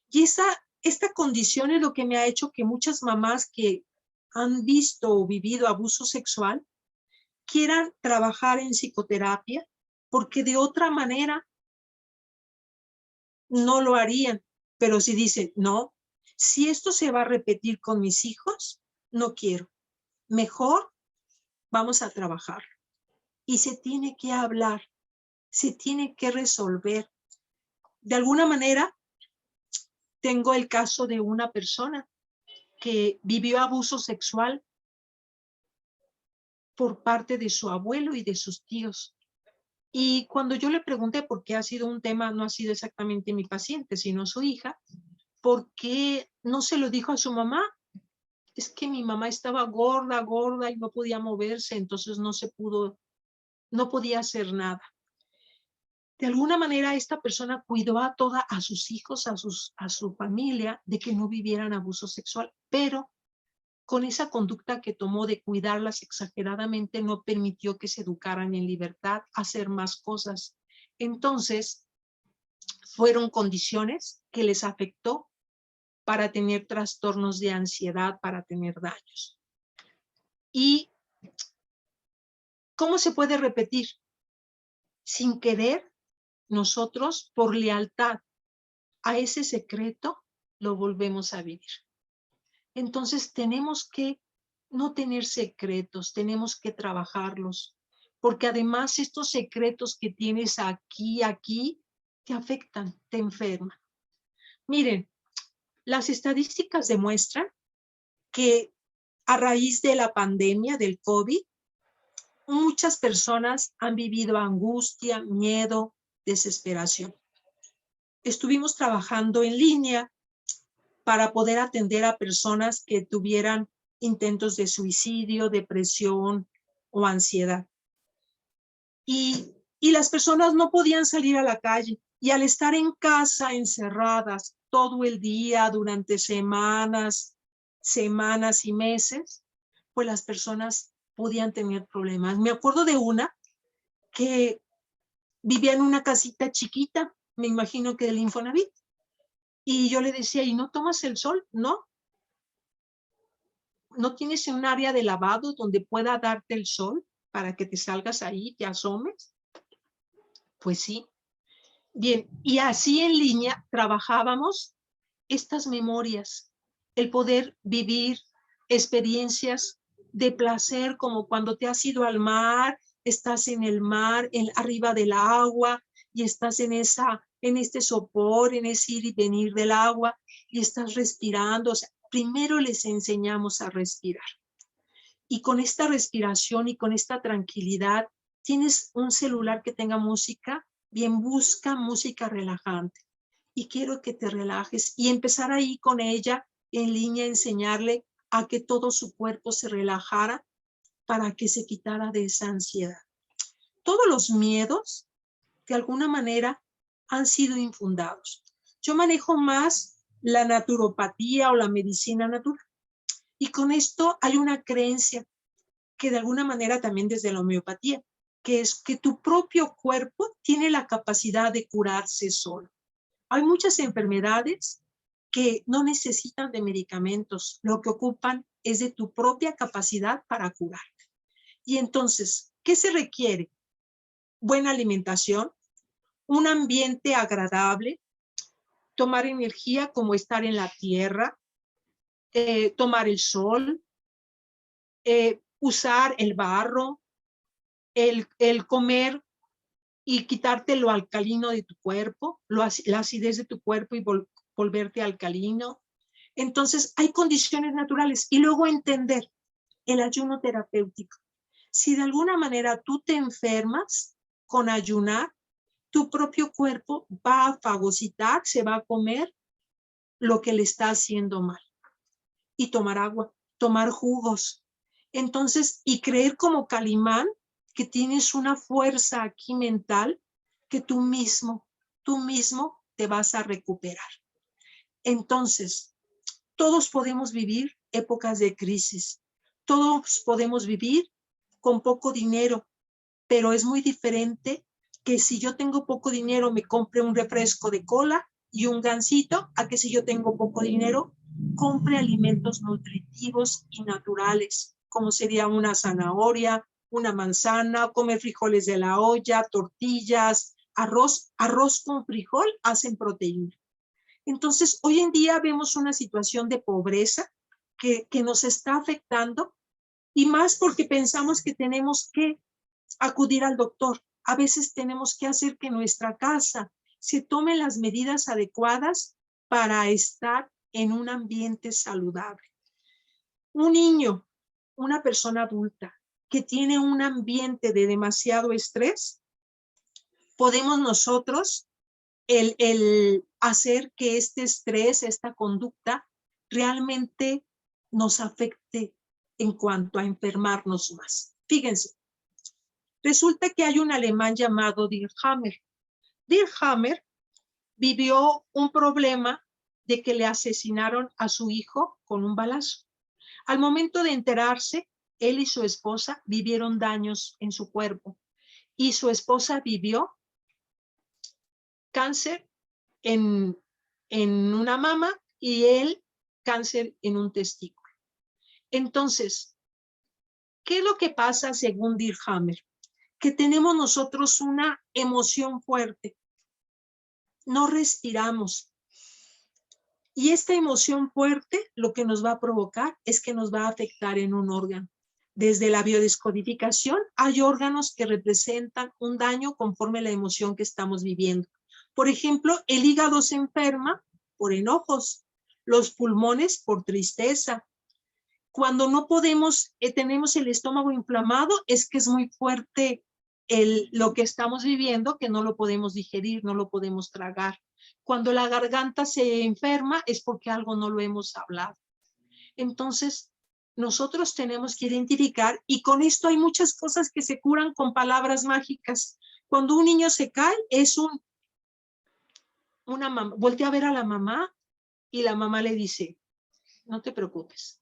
Y esta condición es lo que me ha hecho que muchas mamás que han visto o vivido abuso sexual quieran trabajar en psicoterapia, porque de otra manera no lo harían. Pero si dicen, no, si esto se va a repetir con mis hijos, no quiero. Mejor vamos a trabajar. Y se tiene que hablar, se tiene que resolver. De alguna manera, tengo el caso de una persona que vivió abuso sexual por parte de su abuelo y de sus tíos. Y cuando yo le pregunté por qué ha sido un tema, no ha sido exactamente mi paciente, sino su hija, ¿por qué no se lo dijo a su mamá? Es que mi mamá estaba gorda, gorda y no podía moverse, entonces no podía hacer nada. De alguna manera esta persona cuidó a sus hijos, a su familia, de que no vivieran abuso sexual, pero con esa conducta que tomó de cuidarlas exageradamente no permitió que se educaran en libertad a hacer más cosas. Entonces, fueron condiciones que les afectó para tener trastornos de ansiedad, para tener daños. ¿Y cómo se puede repetir? Sin querer, nosotros, por lealtad a ese secreto, lo volvemos a vivir. Entonces, tenemos que no tener secretos, tenemos que trabajarlos, porque además estos secretos que tienes aquí, te afectan, te enferman. Miren, las estadísticas demuestran que a raíz de la pandemia del COVID, muchas personas han vivido angustia, miedo, desesperación. Estuvimos trabajando en línea para poder atender a personas que tuvieran intentos de suicidio, depresión o ansiedad. Y las personas no podían salir a la calle Y al estar en casa, encerradas todo el día, durante semanas y meses, pues las personas podían tener problemas. Me acuerdo de una que vivía en una casita chiquita, me imagino que del Infonavit, y yo le decía, ¿y no tomas el sol? No. ¿No tienes un área de lavado donde pueda darte el sol para que te salgas ahí, te asomes? Pues sí. Bien, y así en línea trabajábamos estas memorias, el poder vivir experiencias de placer, como cuando te has ido al mar, estás en el mar, arriba del agua, y estás en este sopor, en ese ir y venir del agua, y estás respirando. O sea, primero les enseñamos a respirar. Y con esta respiración y con esta tranquilidad, tienes un celular que tenga música, bien, busca música relajante. Y quiero que te relajes y empezar ahí con ella en línea, enseñarle a que todo su cuerpo se relajara para que se quitara de esa ansiedad. Todos los miedos, de alguna manera, han sido infundados. Yo manejo más la naturopatía o la medicina natural. Y con esto hay una creencia que de alguna manera también desde la homeopatía, que es que tu propio cuerpo tiene la capacidad de curarse solo. Hay muchas enfermedades que no necesitan de medicamentos, lo que ocupan es de tu propia capacidad para curarte. Y entonces, ¿qué se requiere? Buena alimentación, un ambiente agradable, tomar energía como estar en la tierra, tomar el sol, usar el barro, el comer y quitarte lo alcalino de tu cuerpo, la acidez de tu cuerpo y volverte alcalino. Entonces, hay condiciones naturales. Y luego entender el ayuno terapéutico. Si de alguna manera tú te enfermas con ayunar, tu propio cuerpo va a fagocitar, se va a comer lo que le está haciendo mal. Y tomar agua, tomar jugos. Entonces, y creer como Calimán que tienes una fuerza aquí mental que tú mismo te vas a recuperar. Entonces, todos podemos vivir épocas de crisis. Todos podemos vivir con poco dinero, pero es muy diferente que si yo tengo poco dinero me compre un refresco de cola y un gansito, a que si yo tengo poco dinero compre alimentos nutritivos y naturales, como sería una zanahoria, una manzana, comer frijoles de la olla, tortillas, arroz con frijol hacen proteína. Entonces, hoy en día vemos una situación de pobreza que nos está afectando, y más porque pensamos que tenemos que acudir al doctor. A veces tenemos que hacer que nuestra casa se tomen las medidas adecuadas para estar en un ambiente saludable. Un niño, una persona adulta que tiene un ambiente de demasiado estrés, podemos nosotros el hacer que este estrés, esta conducta, realmente nos afecte en cuanto a enfermarnos más. Fíjense, resulta que hay un alemán llamado Dirk Hammer. Dirk Hammer vivió un problema de que le asesinaron a su hijo con un balazo. Al momento de enterarse, él y su esposa vivieron daños en su cuerpo, y su esposa vivió cáncer en una mama y él cáncer en un testículo. Entonces, ¿qué es lo que pasa según Dirk Hammer? Que tenemos nosotros una emoción fuerte, no respiramos. Y esta emoción fuerte lo que nos va a provocar es que nos va a afectar en un órgano. Desde la biodescodificación hay órganos que representan un daño conforme a la emoción que estamos viviendo. Por ejemplo, el hígado se enferma por enojos, los pulmones por tristeza. Cuando no podemos, tenemos el estómago inflamado, es que es muy fuerte lo que estamos viviendo, que no lo podemos digerir, no lo podemos tragar. Cuando la garganta se enferma es porque algo no lo hemos hablado. Entonces, nosotros tenemos que identificar, y con esto hay muchas cosas que se curan con palabras mágicas. Cuando un niño se cae, es un una mamá, voltea a ver a la mamá y la mamá le dice, no te preocupes,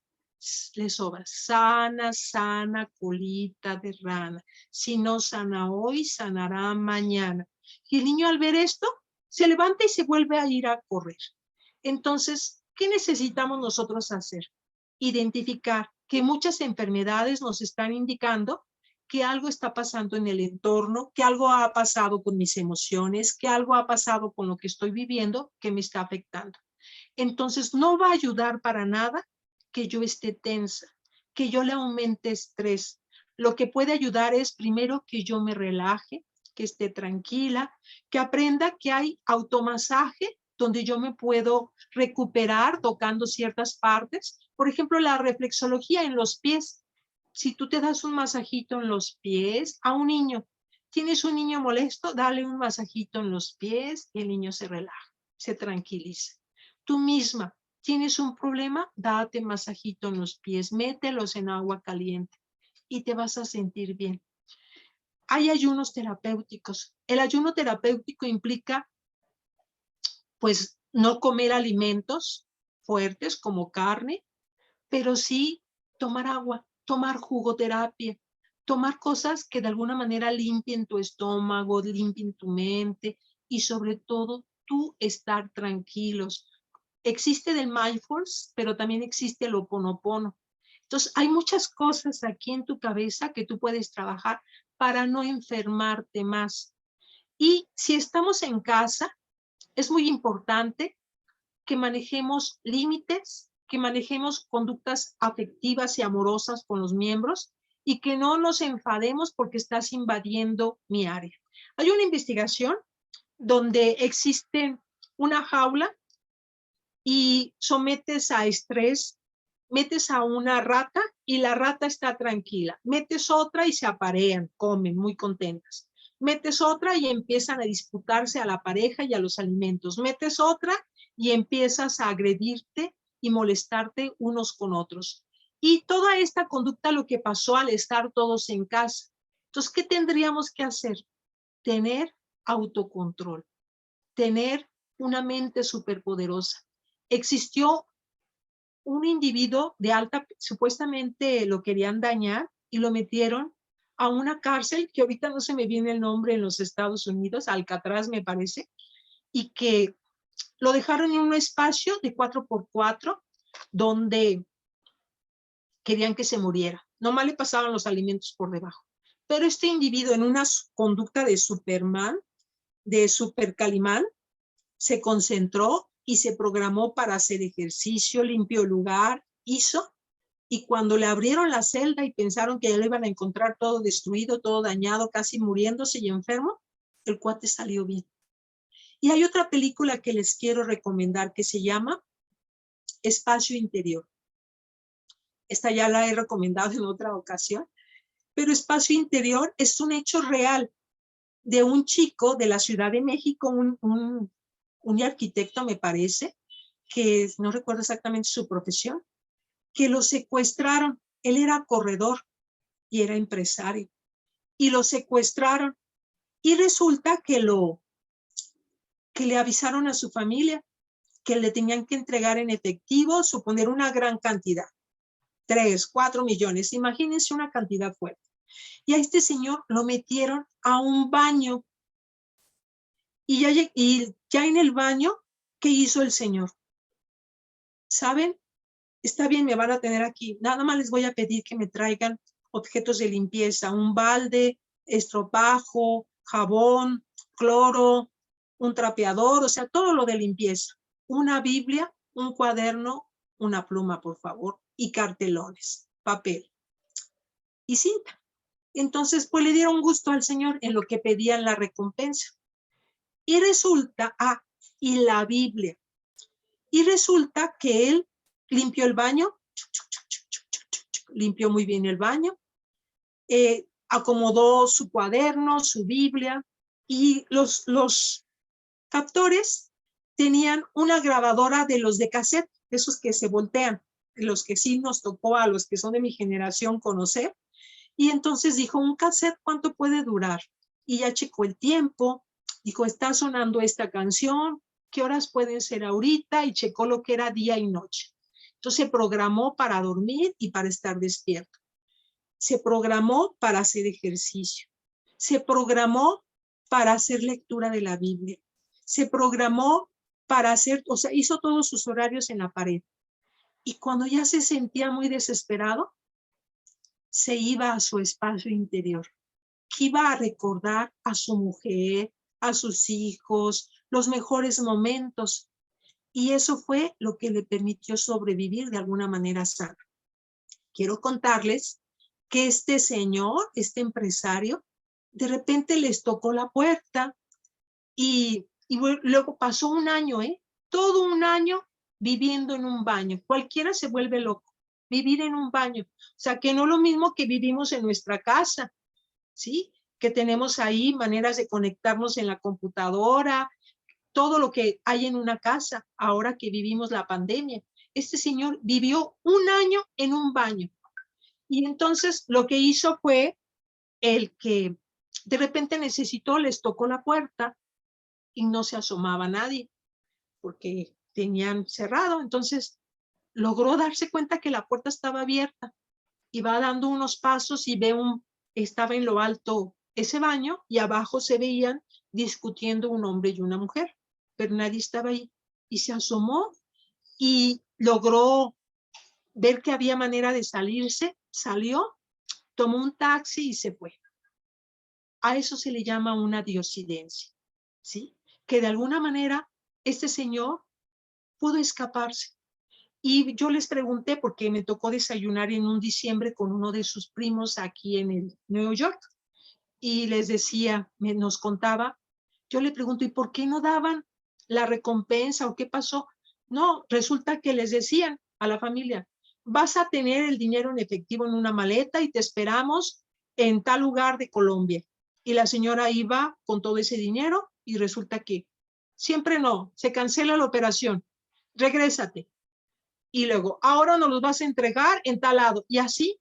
le sobra, sana, sana colita de rana. Si no sana hoy, sanará mañana. Y el niño al ver esto, se levanta y se vuelve a ir a correr. Entonces, ¿qué necesitamos nosotros hacer? Identificar que muchas enfermedades nos están indicando que algo está pasando en el entorno, que algo ha pasado con mis emociones, que algo ha pasado con lo que estoy viviendo que me está afectando. Entonces, no va a ayudar para nada que yo esté tensa, que yo le aumente estrés. Lo que puede ayudar es primero que yo me relaje, que esté tranquila, que aprenda que hay automasaje donde yo me puedo recuperar tocando ciertas partes. Por ejemplo, la reflexología en los pies. Si tú te das un masajito en los pies a un niño, tienes un niño molesto, dale un masajito en los pies y el niño se relaja, se tranquiliza. Tú misma tienes un problema, date masajito en los pies, mételos en agua caliente y te vas a sentir bien. Hay ayunos terapéuticos. El ayuno terapéutico implica, pues, no comer alimentos fuertes como carne, pero sí tomar agua, tomar jugoterapia, tomar cosas que de alguna manera limpien tu estómago, limpien tu mente y sobre todo tú estar tranquilos. Existe del mindfulness, pero también existe el Ho'oponopono. Entonces, hay muchas cosas aquí en tu cabeza que tú puedes trabajar para no enfermarte más. Y si estamos en casa, es muy importante que manejemos límites, que manejemos conductas afectivas y amorosas con los miembros y que no nos enfademos porque estás invadiendo mi área. Hay una investigación donde existe una jaula y sometes a estrés, metes a una rata y la rata está tranquila, metes otra y se aparean, comen muy contentas, metes otra y empiezan a disputarse a la pareja y a los alimentos, metes otra y empiezas a agredirte y molestarte unos con otros. Y toda esta conducta lo que pasó al estar todos en casa. Entonces, ¿qué tendríamos que hacer? Tener autocontrol, tener una mente superpoderosa. Existió un individuo de alta, supuestamente lo querían dañar y lo metieron a una cárcel que ahorita no se me viene el nombre en los Estados Unidos, Alcatraz me parece, y que lo dejaron en un espacio de 4x4 donde querían que se muriera. Nomás le pasaban los alimentos por debajo. Pero este individuo en una conducta de Superman, de Super Calimán, se concentró y se programó para hacer ejercicio, limpió el lugar, hizo, y cuando le abrieron la celda y pensaron que ya lo iban a encontrar todo destruido, todo dañado, casi muriéndose y enfermo, el cuate salió bien. Y hay otra película que les quiero recomendar que se llama Espacio Interior. Esta ya la he recomendado en otra ocasión, pero Espacio Interior es un hecho real de un chico de la Ciudad de México, un arquitecto me parece, que no recuerdo exactamente su profesión, que lo secuestraron. Él era corredor y era empresario. Y lo secuestraron. Y resulta que le avisaron a su familia que le tenían que entregar en efectivo, suponer una gran cantidad. 3, 4 millones. Imagínense una cantidad fuerte. Y a este señor lo metieron a un baño. Y ya en el baño, ¿qué hizo el señor? ¿Saben? Está bien, me van a tener aquí. Nada más les voy a pedir que me traigan objetos de limpieza, un balde, estropajo, jabón, cloro, un trapeador, o sea, todo lo de limpieza. Una Biblia, un cuaderno, una pluma, por favor, y cartelones, papel y cinta. Entonces, pues le dieron gusto al señor en lo que pedían la recompensa. Y resulta, y la Biblia. Y resulta que él limpió el baño, limpió muy bien el baño, acomodó su cuaderno, su Biblia, y los captores tenían una grabadora de los de cassette, esos que se voltean, los que sí nos tocó a los que son de mi generación conocer, y entonces dijo, un cassette, ¿cuánto puede durar? Y ya checó el tiempo, dijo, está sonando esta canción, ¿qué horas pueden ser ahorita? Y checó lo que era día y noche. Entonces se programó para dormir y para estar despierto. Se programó para hacer ejercicio. Se programó para hacer lectura de la Biblia. Se programó para hacer, o sea, hizo todos sus horarios en la pared. Y cuando ya se sentía muy desesperado, se iba a su espacio interior, que iba a recordar a su mujer, a sus hijos, los mejores momentos. Y eso fue lo que le permitió sobrevivir de alguna manera sana. Quiero contarles que este señor, este empresario, de repente les tocó la puerta y luego pasó un año, todo un año viviendo en un baño. Cualquiera se vuelve loco, vivir en un baño. O sea, que no es lo mismo que vivimos en nuestra casa, ¿sí? Que tenemos ahí maneras de conectarnos en la computadora, todo lo que hay en una casa, ahora que vivimos la pandemia. Este señor vivió un año en un baño. Y entonces lo que hizo fue el que de repente necesitó, les tocó la puerta y no se asomaba nadie porque tenían cerrado. Entonces logró darse cuenta que la puerta estaba abierta y va dando unos pasos y estaba en lo alto ese baño y abajo se veían discutiendo un hombre y una mujer, pero nadie estaba ahí. Y se asomó y logró ver que había manera de salirse, salió, tomó un taxi y se fue. A eso se le llama una diosidencia, ¿sí? Que de alguna manera este señor pudo escaparse. Y yo les pregunté, porque me tocó desayunar en un diciembre con uno de sus primos aquí en el Nueva York, y les decía, nos contaba, yo le pregunto, ¿y por qué no daban la recompensa o qué pasó? No, resulta que les decían a la familia, vas a tener el dinero en efectivo en una maleta y te esperamos en tal lugar de Colombia. Y la señora iba con todo ese dinero y resulta que siempre no, se cancela la operación, regrésate. Y luego, ahora nos los vas a entregar en tal lado. Y así,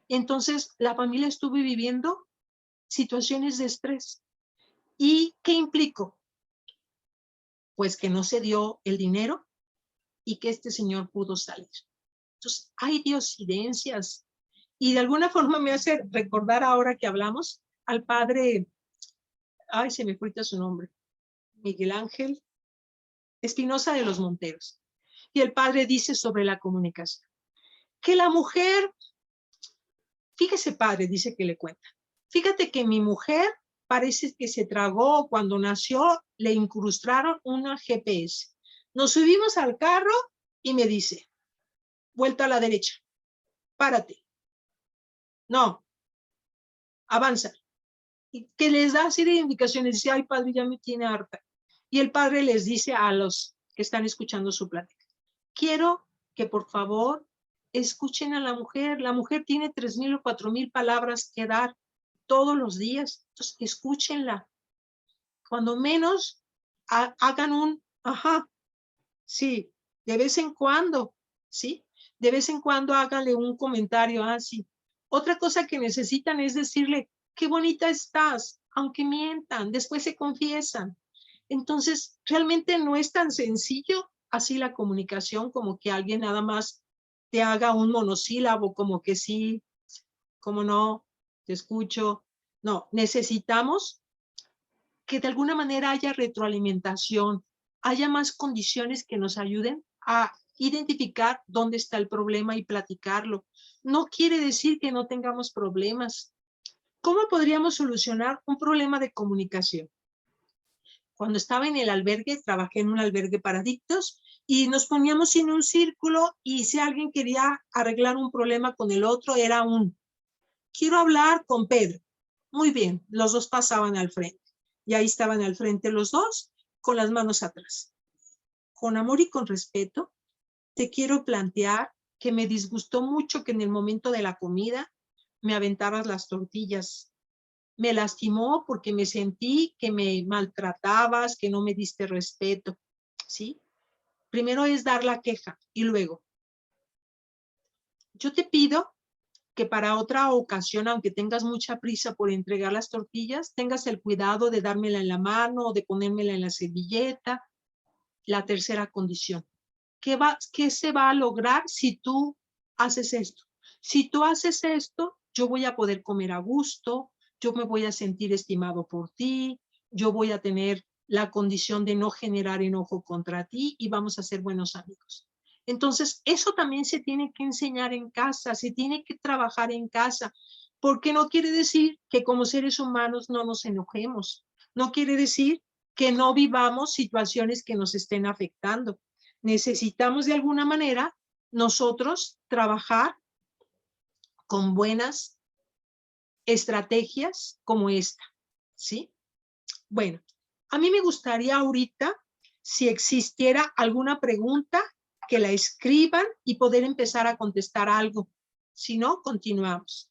entonces la familia estuvo viviendo situaciones de estrés. ¿Y qué implicó? Pues que no se dio el dinero y que este señor pudo salir. Entonces, hay diosidencias. Y de alguna forma me hace recordar ahora que hablamos al padre, ay, se me fue su nombre, Miguel Ángel Espinosa de los Monteros. Y el padre dice sobre la comunicación, que la mujer, fíjese padre, dice que le cuenta, fíjate que mi mujer parece que se tragó cuando nació, le incrustaron una GPS. Nos subimos al carro y me dice, vuelta a la derecha, párate, no, avanza. Y que les da así de indicaciones, dice, ay padre, ya me tiene harta. Y el padre les dice a los que están escuchando su plática, quiero que por favor escuchen a la mujer tiene 3,000 o 4,000 palabras que dar todos los días, entonces escúchenla, cuando menos hagan un, ajá, sí, de vez en cuando, ¿sí? De vez en cuando háganle un comentario así. Otra cosa que necesitan es decirle, qué bonita estás, aunque mientan, después se confiesan. Entonces, realmente no es tan sencillo así la comunicación como que alguien nada más te haga un monosílabo, como que sí, como no, te escucho. No, necesitamos que de alguna manera haya retroalimentación, haya más condiciones que nos ayuden a identificar dónde está el problema y platicarlo. No quiere decir que no tengamos problemas. ¿Cómo podríamos solucionar un problema de comunicación? Cuando estaba en el albergue, trabajé en un albergue para adictos y nos poníamos en un círculo y si alguien quería arreglar un problema con el otro, era quiero hablar con Pedro. Muy bien, los dos pasaban al frente. Y ahí estaban al frente los dos, con las manos atrás. Con amor y con respeto, te quiero plantear que me disgustó mucho que en el momento de la comida me aventaras las tortillas. Me lastimó porque me sentí que me maltratabas, que no me diste respeto, ¿sí? Primero es dar la queja y luego, yo te pido que para otra ocasión, aunque tengas mucha prisa por entregar las tortillas, tengas el cuidado de dármela en la mano o de ponérmela en la servilleta. la tercera condición. ¿Qué se va a lograr si tú haces esto? Si tú haces esto, yo voy a poder comer a gusto, yo me voy a sentir estimado por ti, yo voy a tener la condición de no generar enojo contra ti y vamos a ser buenos amigos. Entonces, eso también se tiene que enseñar en casa, se tiene que trabajar en casa, porque no quiere decir que como seres humanos no nos enojemos, no quiere decir que no vivamos situaciones que nos estén afectando. Necesitamos de alguna manera nosotros trabajar con buenas estrategias como esta, ¿sí? Bueno, a mí me gustaría ahorita, si existiera alguna pregunta, que la escriban y poder empezar a contestar algo. Si no, continuamos.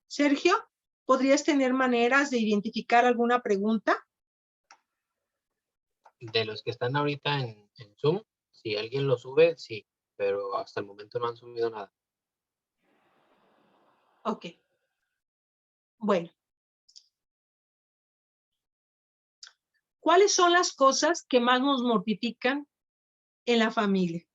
Sergio, ¿podrías tener maneras de identificar alguna pregunta? De los que están ahorita en Zoom, si alguien lo sube, sí, pero hasta el momento no han subido nada. Ok. Bueno. ¿Cuáles son las cosas que más nos mortifican en la familia?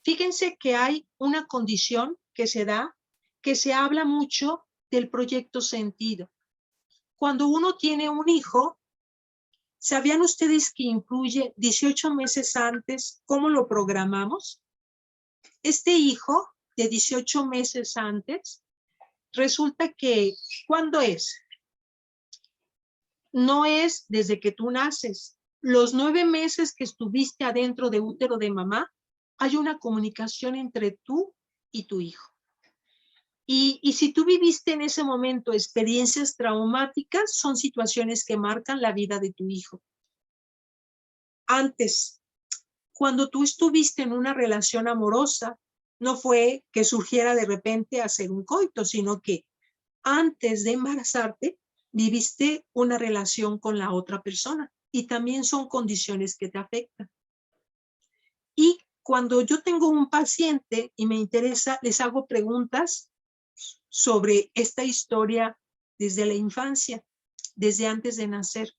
Fíjense que hay una condición que se da, que se habla mucho del proyecto sentido. Cuando uno tiene un hijo, ¿sabían ustedes que influye 18 meses antes cómo lo programamos? Este hijo de 18 meses antes, resulta que, ¿cuándo es? No es desde que tú naces. Los 9 meses que estuviste adentro de útero de mamá, hay una comunicación entre tú y tu hijo. Y si tú viviste en ese momento experiencias traumáticas, son situaciones que marcan la vida de tu hijo. Antes, cuando tú estuviste en una relación amorosa, no fue que surgiera de repente hacer un coito, sino que antes de embarazarte, viviste una relación con la otra persona y también son condiciones que te afectan. Y cuando yo tengo un paciente y me interesa, les hago preguntas sobre esta historia desde la infancia, desde antes de nacer.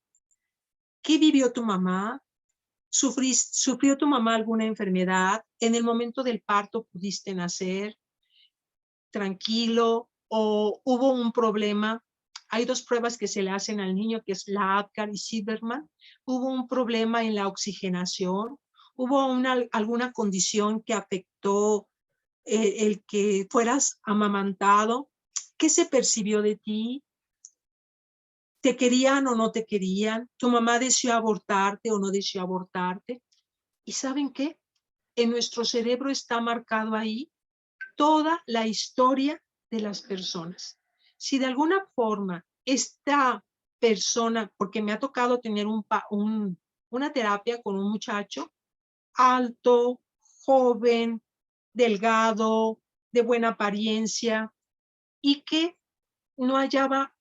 ¿Qué vivió tu mamá? ¿Sufrió tu mamá alguna enfermedad? ¿En el momento del parto pudiste nacer tranquilo o hubo un problema? Hay 2 pruebas que se le hacen al niño, que es la Apgar y Silberman. Hubo un problema en la oxigenación, hubo alguna condición que afectó el que fueras amamantado. ¿Qué se percibió de ti? ¿Te querían o no te querían? ¿Tu mamá deseó abortarte o no deseó abortarte? ¿Y saben qué? En nuestro cerebro está marcado ahí toda la historia de las personas. Si de alguna forma esta persona, porque me ha tocado tener una terapia con un muchacho alto, joven, delgado, de buena apariencia, y que no hallaba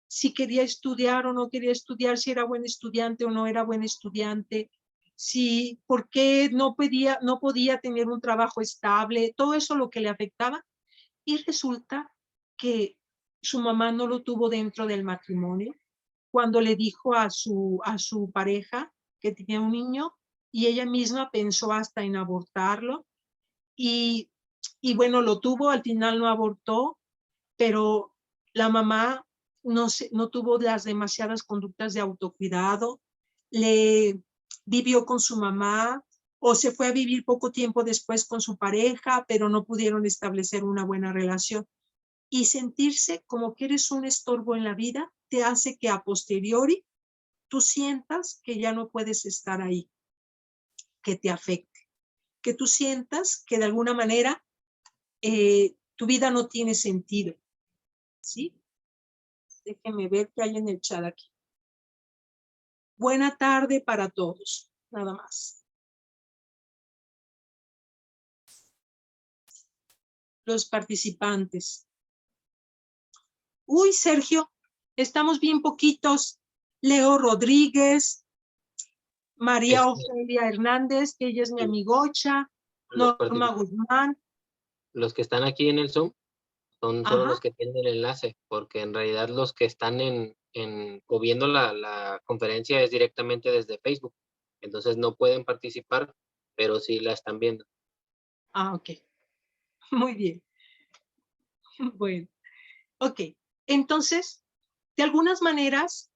si quería estudiar o no quería estudiar, si era buen estudiante o no era buen estudiante, si por qué no podía tener un trabajo estable, todo eso lo que le afectaba. Y resulta que su mamá no lo tuvo dentro del matrimonio. Cuando le dijo a su pareja que tenía un niño, y ella misma pensó hasta en abortarlo, y bueno, lo tuvo, al final no abortó, pero la mamá no tuvo las demasiadas conductas de autocuidado, le vivió con su mamá o se fue a vivir poco tiempo después con su pareja, pero no pudieron establecer una buena relación. Y sentirse como que eres un estorbo en la vida te hace que a posteriori tú sientas que ya no puedes estar ahí, que te afecte, que tú sientas que de alguna manera tu vida no tiene sentido, ¿sí? Déjenme ver qué hay en el chat aquí. Buena tarde para todos, nada más. Los participantes. Uy, Sergio, estamos bien poquitos. Leo Rodríguez, María Ofelia Hernández, que ella es mi amigocha, Norma Guzmán. los que están aquí en el Zoom son solo Ajá. los que tienen el enlace, porque en realidad los que están o viendo la conferencia es directamente desde Facebook. Entonces no pueden participar, pero sí la están viendo. Ah, ok. Muy bien. Bueno, ok. Entonces, de algunas maneras,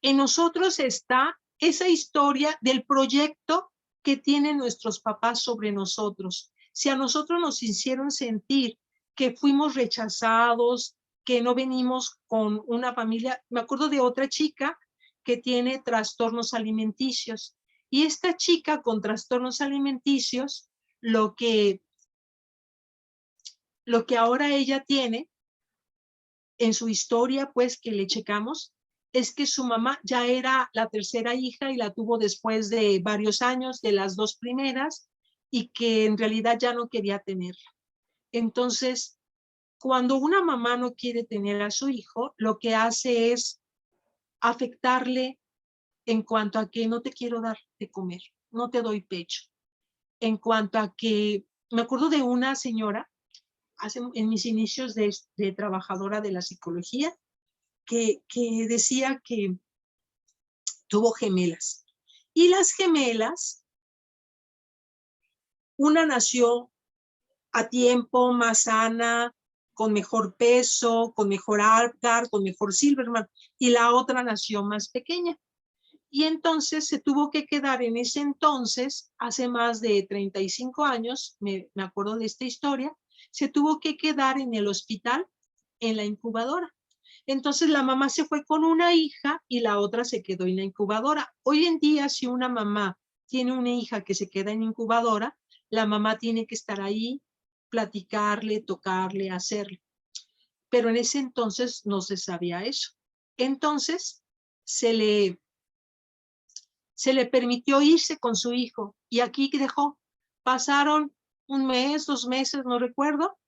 en nosotros está esa historia del proyecto que tienen nuestros papás sobre nosotros. Si a nosotros nos hicieron sentir que fuimos rechazados, que no venimos con una familia, me acuerdo de otra chica que tiene trastornos alimenticios y esta chica con trastornos alimenticios, lo que ahora ella tiene en su historia, pues que le checamos, es que su mamá ya era la tercera hija y la tuvo después de varios años de las dos primeras y que en realidad ya no quería tenerla. Entonces, cuando una mamá no quiere tener a su hijo, lo que hace es afectarle en cuanto a que no te quiero dar de comer, no te doy pecho. En cuanto a que, me acuerdo de una señora, en mis inicios de trabajadora de la psicología, que decía que tuvo gemelas. Y las gemelas, una nació a tiempo, más sana, con mejor peso, con mejor Apgar, con mejor Silverman, y la otra nació más pequeña. Y entonces se tuvo que quedar en ese entonces, hace más de 35 años, me acuerdo de esta historia, se tuvo que quedar en el hospital, en la incubadora. Entonces la mamá se fue con una hija y la otra se quedó en la incubadora. Hoy en día, si una mamá tiene una hija que se queda en incubadora, la mamá tiene que estar ahí, platicarle, tocarle, hacerle. Pero en ese entonces no se sabía eso. Entonces se le permitió irse con su hijo y aquí dejó. Pasaron un mes, 2 meses, no recuerdo,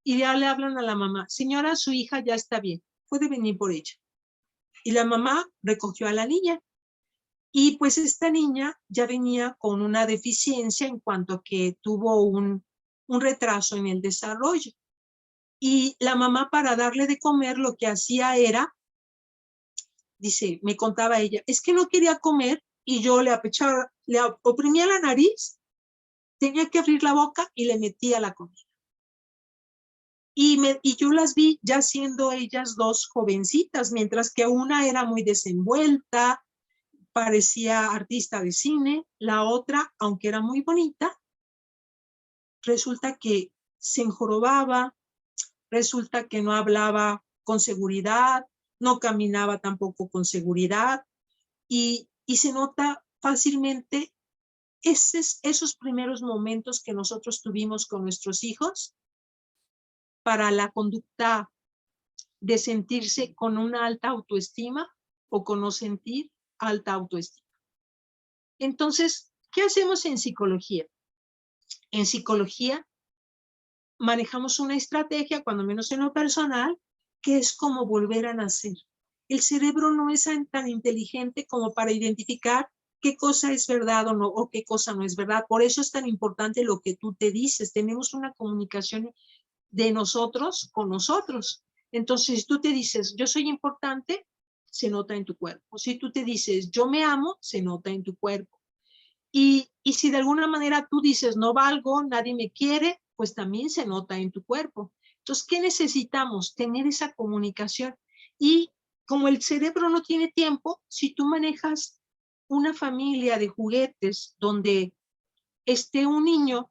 y ya le hablan a la mamá, señora, su hija ya está bien, puede venir por ella. Y la mamá recogió a la niña. Y pues esta niña ya venía con una deficiencia en cuanto a que tuvo un retraso en el desarrollo. Y la mamá, para darle de comer, lo que hacía era, dice, me contaba ella, es que no quería comer y yo le oprimía la nariz, tenía que abrir la boca y le metía la comida. Y yo las vi ya siendo ellas dos jovencitas, mientras que una era muy desenvuelta, parecía artista de cine, la otra, aunque era muy bonita, resulta que se enjorobaba, resulta que no hablaba con seguridad, no caminaba tampoco con seguridad, y se nota fácilmente esos primeros momentos que nosotros tuvimos con nuestros hijos para la conducta de sentirse con una alta autoestima o con no sentir alta autoestima. Entonces, ¿qué hacemos en psicología? En psicología manejamos una estrategia, cuando menos en lo personal, que es como volver a nacer. El cerebro no es tan inteligente como para identificar qué cosa es verdad o no, o qué cosa no es verdad. Por eso es tan importante lo que tú te dices. Tenemos una comunicación de nosotros con nosotros. Entonces, si tú te dices, yo soy importante, se nota en tu cuerpo. Si tú te dices, yo me amo, se nota en tu cuerpo. Y si de alguna manera tú dices, no valgo, nadie me quiere, pues también se nota en tu cuerpo. Entonces, ¿qué necesitamos? Tener esa comunicación. Y como el cerebro no tiene tiempo, si tú manejas una familia de juguetes donde esté un niño,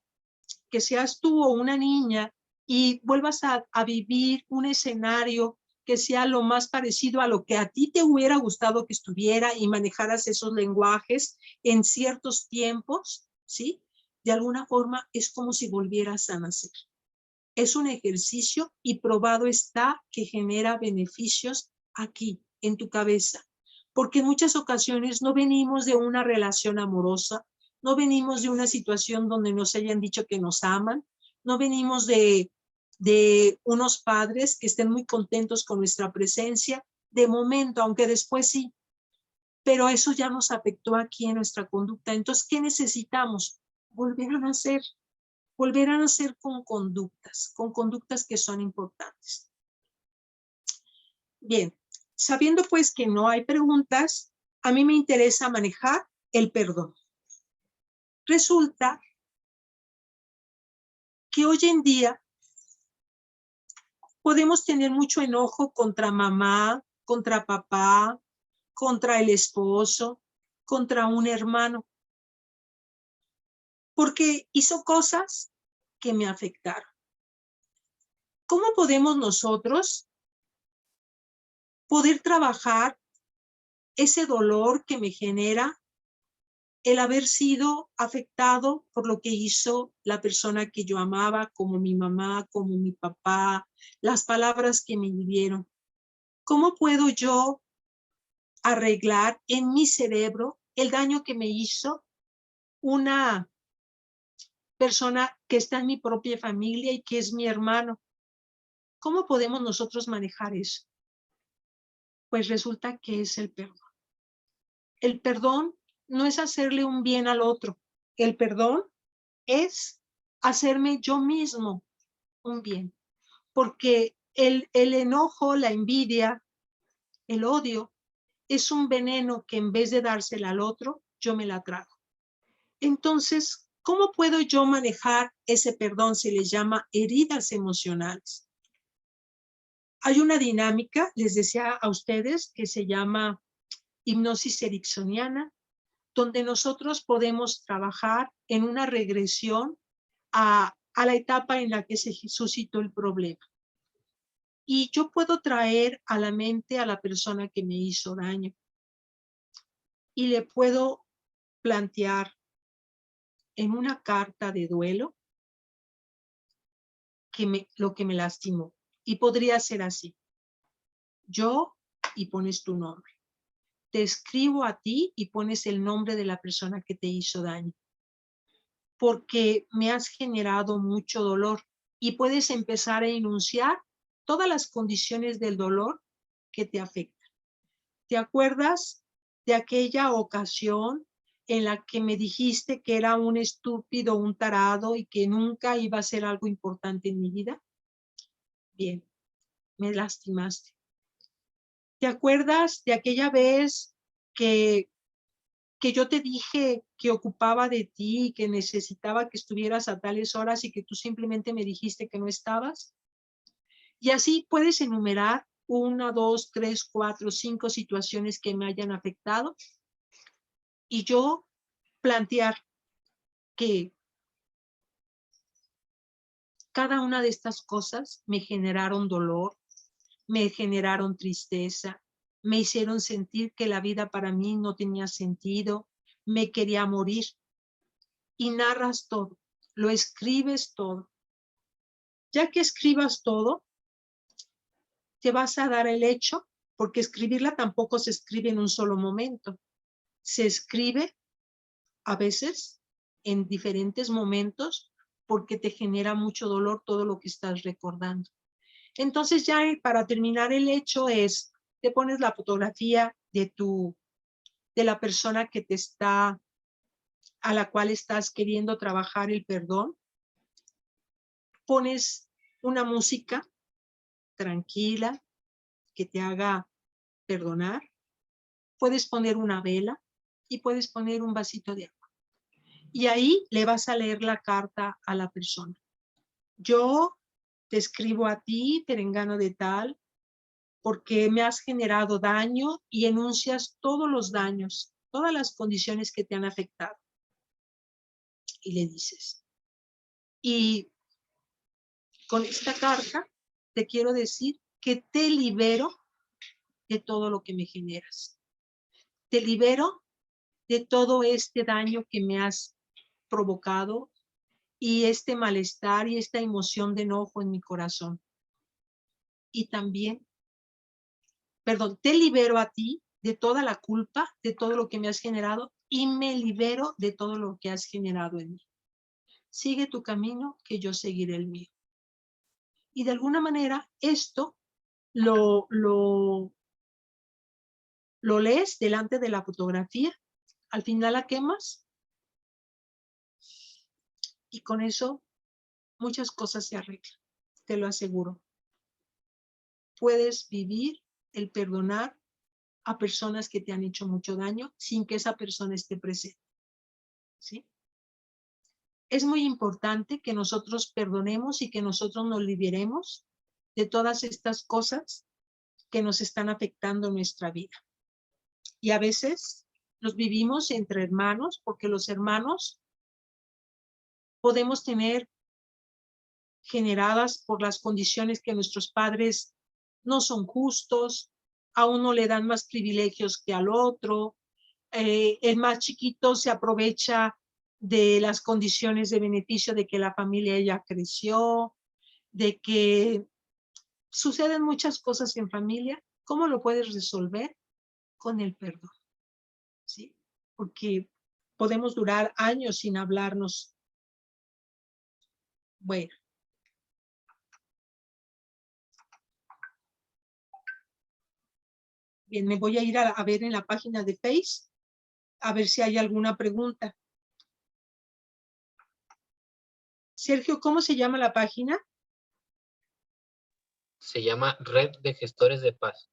que seas tú o una niña, y vuelvas a vivir un escenario que sea lo más parecido a lo que a ti te hubiera gustado que estuviera y manejaras esos lenguajes en ciertos tiempos, ¿sí? De alguna forma es como si volvieras a nacer. Es un ejercicio y probado está que genera beneficios aquí, en tu cabeza. Porque en muchas ocasiones no venimos de una relación amorosa, no venimos de una situación donde nos hayan dicho que nos aman, no venimos de unos padres que estén muy contentos con nuestra presencia, de momento, aunque después sí, pero eso ya nos afectó aquí en nuestra conducta. Entonces, ¿qué necesitamos? Volver a nacer, volverán a ser con conductas que son importantes. Bien, sabiendo pues que no hay preguntas, a mí me interesa manejar el perdón. Resulta que hoy en día podemos tener mucho enojo contra mamá, contra papá, contra el esposo, contra un hermano, porque hizo cosas que me afectaron. ¿Cómo podemos nosotros poder trabajar ese dolor que me genera el haber sido afectado por lo que hizo la persona que yo amaba, como mi mamá, como mi papá, las palabras que me hirieron? ¿Cómo puedo yo arreglar en mi cerebro el daño que me hizo una persona que está en mi propia familia y que es mi hermano? ¿Cómo podemos nosotros manejar eso? Pues resulta que es el perdón. El perdón no es hacerle un bien al otro. El perdón es hacerme yo mismo un bien. Porque el enojo, la envidia, el odio, es un veneno que en vez de dársela al otro, yo me la trago. Entonces, ¿cómo puedo yo manejar ese perdón? Se les llama heridas emocionales. Hay una dinámica, les decía a ustedes, que se llama hipnosis ericksoniana, donde nosotros podemos trabajar en una regresión a la etapa en la que se suscitó el problema. Y yo puedo traer a la mente a la persona que me hizo daño y le puedo plantear en una carta de duelo lo que me lastimó. Y podría ser así. Yo, y pones tu nombre. Te escribo a ti y pones el nombre de la persona que te hizo daño. Porque me has generado mucho dolor. Y puedes empezar a enunciar todas las condiciones del dolor que te afectan. ¿Te acuerdas de aquella ocasión en la que me dijiste que era un estúpido, un tarado y que nunca iba a ser algo importante en mi vida? Bien, me lastimaste. ¿Te acuerdas de aquella vez que yo te dije que ocupaba de ti, que necesitaba que estuvieras a tales horas y que tú simplemente me dijiste que no estabas? Y así puedes enumerar 1, 2, 3, 4, 5 situaciones que me hayan afectado y yo plantear que cada una de estas cosas me generaron dolor, me generaron tristeza, me hicieron sentir que la vida para mí no tenía sentido, me quería morir. Y narras todo, lo escribes todo. Ya que escribas todo, te vas a dar el hecho, porque escribirla tampoco se escribe en un solo momento. Se escribe a veces en diferentes momentos porque te genera mucho dolor todo lo que estás recordando. Entonces ya para terminar el hecho es, te pones la fotografía de la persona que a la cual estás queriendo trabajar el perdón, pones una música tranquila que te haga perdonar, puedes poner una vela y puedes poner un vasito de agua. Y ahí le vas a leer la carta a la persona. Yo te escribo a ti, perengano de tal, porque me has generado daño, y enuncias todos los daños, todas las condiciones que te han afectado. Y le dices. Y con esta carta te quiero decir que te libero de todo lo que me generas. Te libero de todo este daño que me has provocado y este malestar y esta emoción de enojo en mi corazón. Y también, perdón, te libero a ti de toda la culpa, de todo lo que me has generado, y me libero de todo lo que has generado en mí. Sigue tu camino, que yo seguiré el mío. Y de alguna manera esto lo lees delante de la fotografía, al final la quemas y con eso muchas cosas se arreglan, te lo aseguro. Puedes vivir el perdonar a personas que te han hecho mucho daño sin que esa persona esté presente, ¿sí? Es muy importante que nosotros perdonemos y que nosotros nos liberemos de todas estas cosas que nos están afectando nuestra vida. Y a veces los vivimos entre hermanos, porque los hermanos podemos tener generadas por las condiciones que nuestros padres no son justos, a uno le dan más privilegios que al otro, el más chiquito se aprovecha de las condiciones de beneficio de que la familia ya creció, de que suceden muchas cosas en familia. ¿Cómo lo puedes resolver? Con el perdón, ¿sí? Porque podemos durar años sin hablarnos. Bueno. Bien, me voy a ir a ver en la página de Face, a ver si hay alguna pregunta. Sergio, ¿cómo se llama la página? Se llama Red de Gestores de Paz.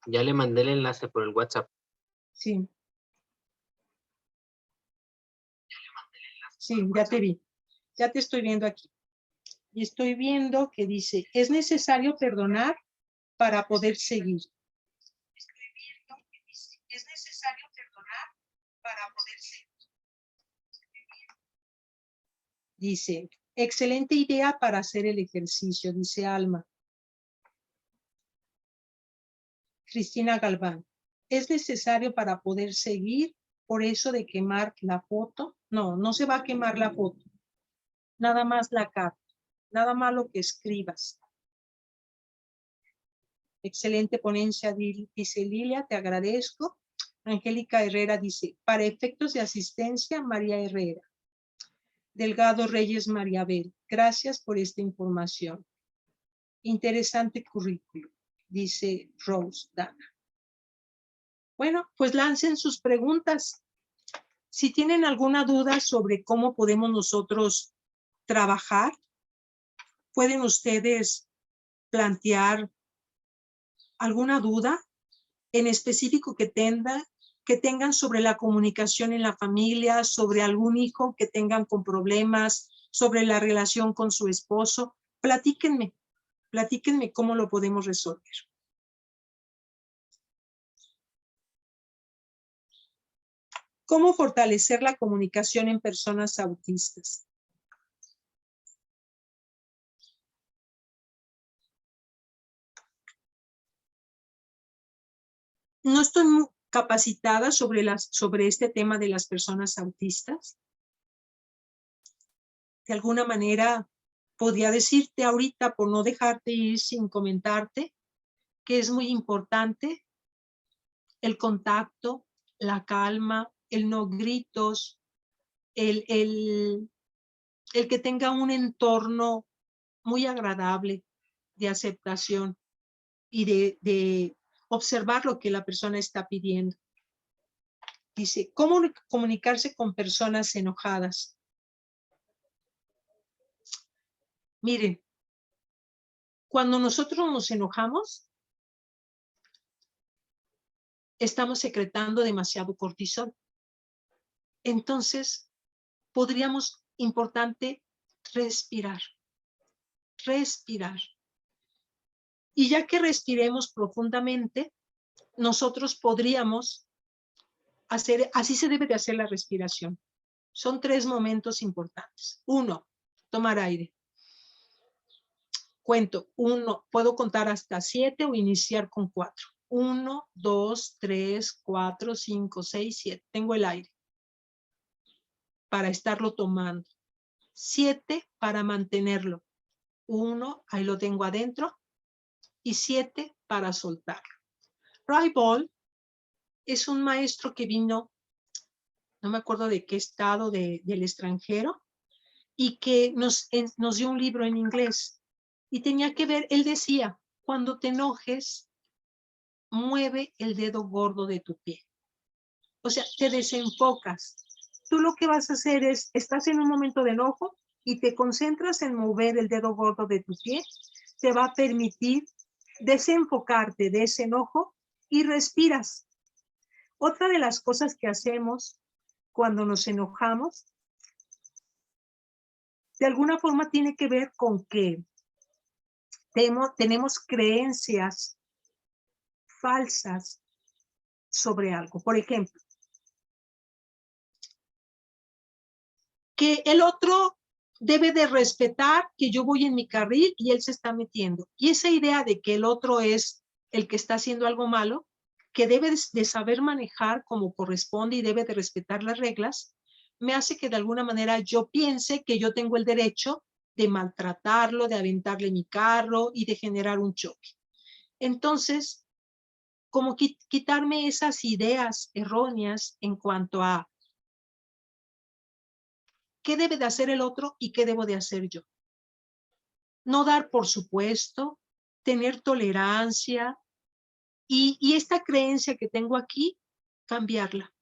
Ya le mandé el enlace por el WhatsApp. Sí. Sí, ya te vi. Ya te estoy viendo aquí. Y estoy viendo que dice, es necesario perdonar para poder seguir. Estoy viendo que dice, es necesario perdonar para poder seguir. Dice, excelente idea para hacer el ejercicio, dice Alma. Cristina Galván, es necesario para poder seguir, por eso de quemar la foto. No, no se va a quemar la foto. Nada más la carta, nada más lo que escribas. Excelente ponencia, dice Lilia, te agradezco. Angélica Herrera dice, para efectos de asistencia, María Herrera. Delgado Reyes Mariabel, gracias por esta información. Interesante currículum, dice Rose Dana. Bueno, pues lancen sus preguntas. Si tienen alguna duda sobre cómo podemos nosotros trabajar, pueden ustedes plantear alguna duda en específico que tengan sobre la comunicación en la familia, sobre algún hijo que tengan con problemas, sobre la relación con su esposo. Platíquenme cómo lo podemos resolver. ¿Cómo fortalecer la comunicación en personas autistas? No estoy muy capacitada sobre este tema de las personas autistas. De alguna manera, podría decirte ahorita, por no dejarte ir sin comentarte, que es muy importante el contacto, la calma, el no gritos, el que tenga un entorno muy agradable de aceptación y de observar lo que la persona está pidiendo. Dice, ¿cómo comunicarse con personas enojadas? Miren, cuando nosotros nos enojamos, estamos secretando demasiado cortisol. Entonces, importante, respirar. Y ya que respiremos profundamente, nosotros podríamos hacer, así se debe de hacer la respiración. Son 3 momentos importantes. 1, tomar aire. Cuento, 1, puedo contar hasta 7 o iniciar con 4. 1, 2, 3, 4, 5, 6, 7. Tengo el aire para estarlo tomando. 7 para mantenerlo. 1, ahí lo tengo adentro. Y 7 para soltarlo. Ray Ball es un maestro que vino, no me acuerdo de qué estado del extranjero, y que nos dio un libro en inglés. Y tenía que ver, él decía, cuando te enojes, mueve el dedo gordo de tu pie. O sea, te desenfocas. Tú lo que vas a hacer es, estás en un momento de enojo y te concentras en mover el dedo gordo de tu pie, te va a permitir desenfocarte de ese enojo y respiras. Otra de las cosas que hacemos cuando nos enojamos, de alguna forma tiene que ver con que tenemos creencias falsas sobre algo. Por ejemplo, que el otro debe de respetar que yo voy en mi carril y él se está metiendo. Y esa idea de que el otro es el que está haciendo algo malo, que debe de saber manejar como corresponde y debe de respetar las reglas, me hace que de alguna manera yo piense que yo tengo el derecho de maltratarlo, de aventarle mi carro y de generar un choque. Entonces, como quitarme esas ideas erróneas en cuanto a qué debe de hacer el otro y qué debo de hacer yo. No dar por supuesto, tener tolerancia y esta creencia que tengo aquí, cambiarla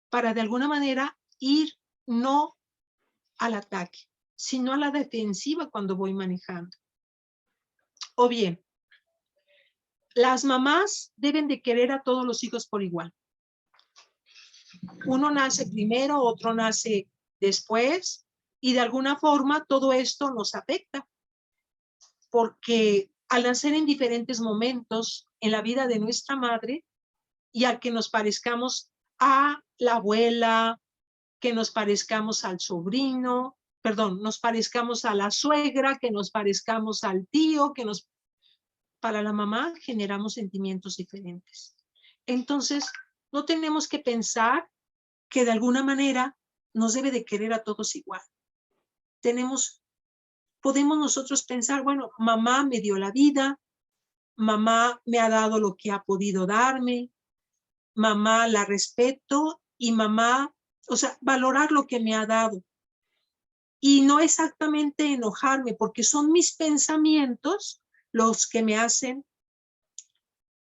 para de alguna manera ir no al ataque, sino a la defensiva cuando voy manejando. O bien, las mamás deben de querer a todos los hijos por igual. Uno nace primero, otro nace después, y de alguna forma todo esto nos afecta, porque al nacer en diferentes momentos en la vida de nuestra madre, y al que nos parezcamos a la abuela, que nos parezcamos al sobrino, perdón, nos parezcamos a la suegra, que nos parezcamos al tío, para la mamá generamos sentimientos diferentes. Entonces, no tenemos que pensar que de alguna manera nos debe de querer a todos igual. Podemos nosotros pensar, bueno, mamá me dio la vida, mamá me ha dado lo que ha podido darme, mamá la respeto y mamá, o sea, valorar lo que me ha dado. Y no exactamente enojarme, porque son mis pensamientos los que me hacen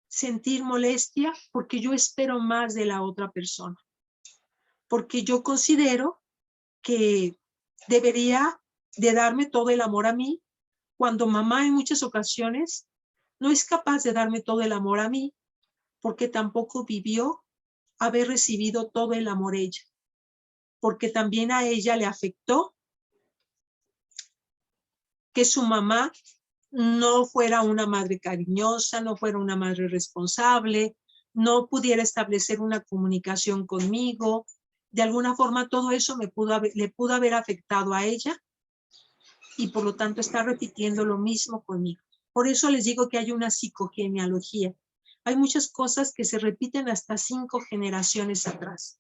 sentir molestia, porque yo espero más de la otra persona. Porque yo considero que debería de darme todo el amor a mí, cuando mamá en muchas ocasiones no es capaz de darme todo el amor a mí, porque tampoco vivió haber recibido todo el amor ella, porque también a ella le afectó que su mamá no fuera una madre cariñosa, no fuera una madre responsable, no pudiera establecer una comunicación conmigo. De alguna forma todo eso le pudo haber afectado a ella y por lo tanto está repitiendo lo mismo conmigo. Por eso les digo que hay una psicogenealogía. Hay muchas cosas que se repiten hasta 5 generaciones atrás.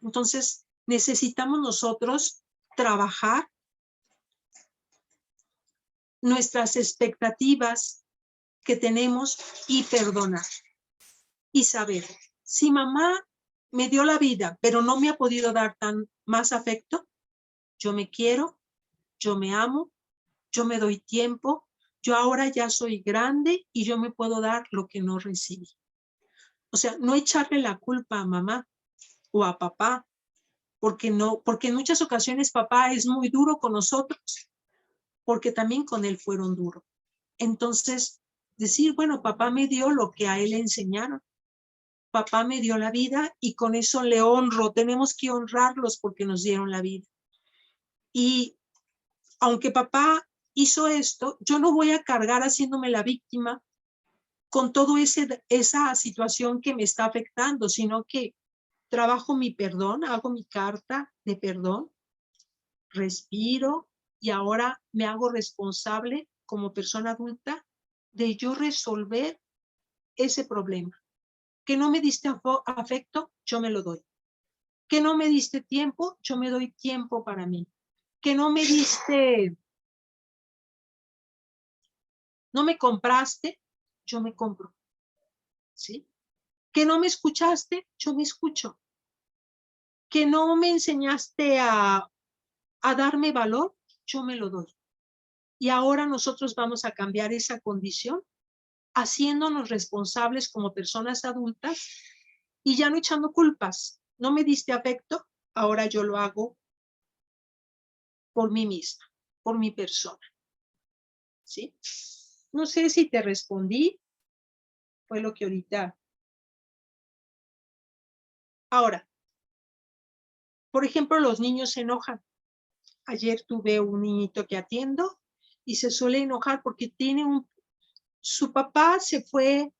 Entonces, necesitamos nosotros trabajar nuestras expectativas que tenemos y perdonar. Y saber, si mamá me dio la vida, pero no me ha podido dar más afecto, yo me quiero, yo me amo, yo me doy tiempo, yo ahora ya soy grande y yo me puedo dar lo que no recibí. O sea, no echarle la culpa a mamá o a papá, porque en muchas ocasiones papá es muy duro con nosotros, porque también con él fueron duros. Entonces, decir, bueno, papá me dio lo que a él le enseñaron. Papá me dio la vida y con eso le honro. Tenemos que honrarlos porque nos dieron la vida. Y aunque papá hizo esto, yo no voy a cargar haciéndome la víctima con todo esa situación que me está afectando, sino que trabajo mi perdón, hago mi carta de perdón, respiro y ahora me hago responsable como persona adulta de yo resolver ese problema. Que no me diste afecto, yo me lo doy. Que no me diste tiempo, yo me doy tiempo para mí. Que no me diste, no me compraste, yo me compro. ¿Sí? Que no me escuchaste, yo me escucho. Que no me enseñaste a darme valor, yo me lo doy. Y ahora nosotros vamos a cambiar esa condición haciéndonos responsables como personas adultas y ya no echando culpas. No me diste afecto, ahora yo lo hago por mí misma, por mi persona. ¿Sí? No sé si te respondí, fue lo que ahorita. Ahora, por ejemplo, los niños se enojan. Ayer tuve un niñito que atiendo y se suele enojar porque su papá se fue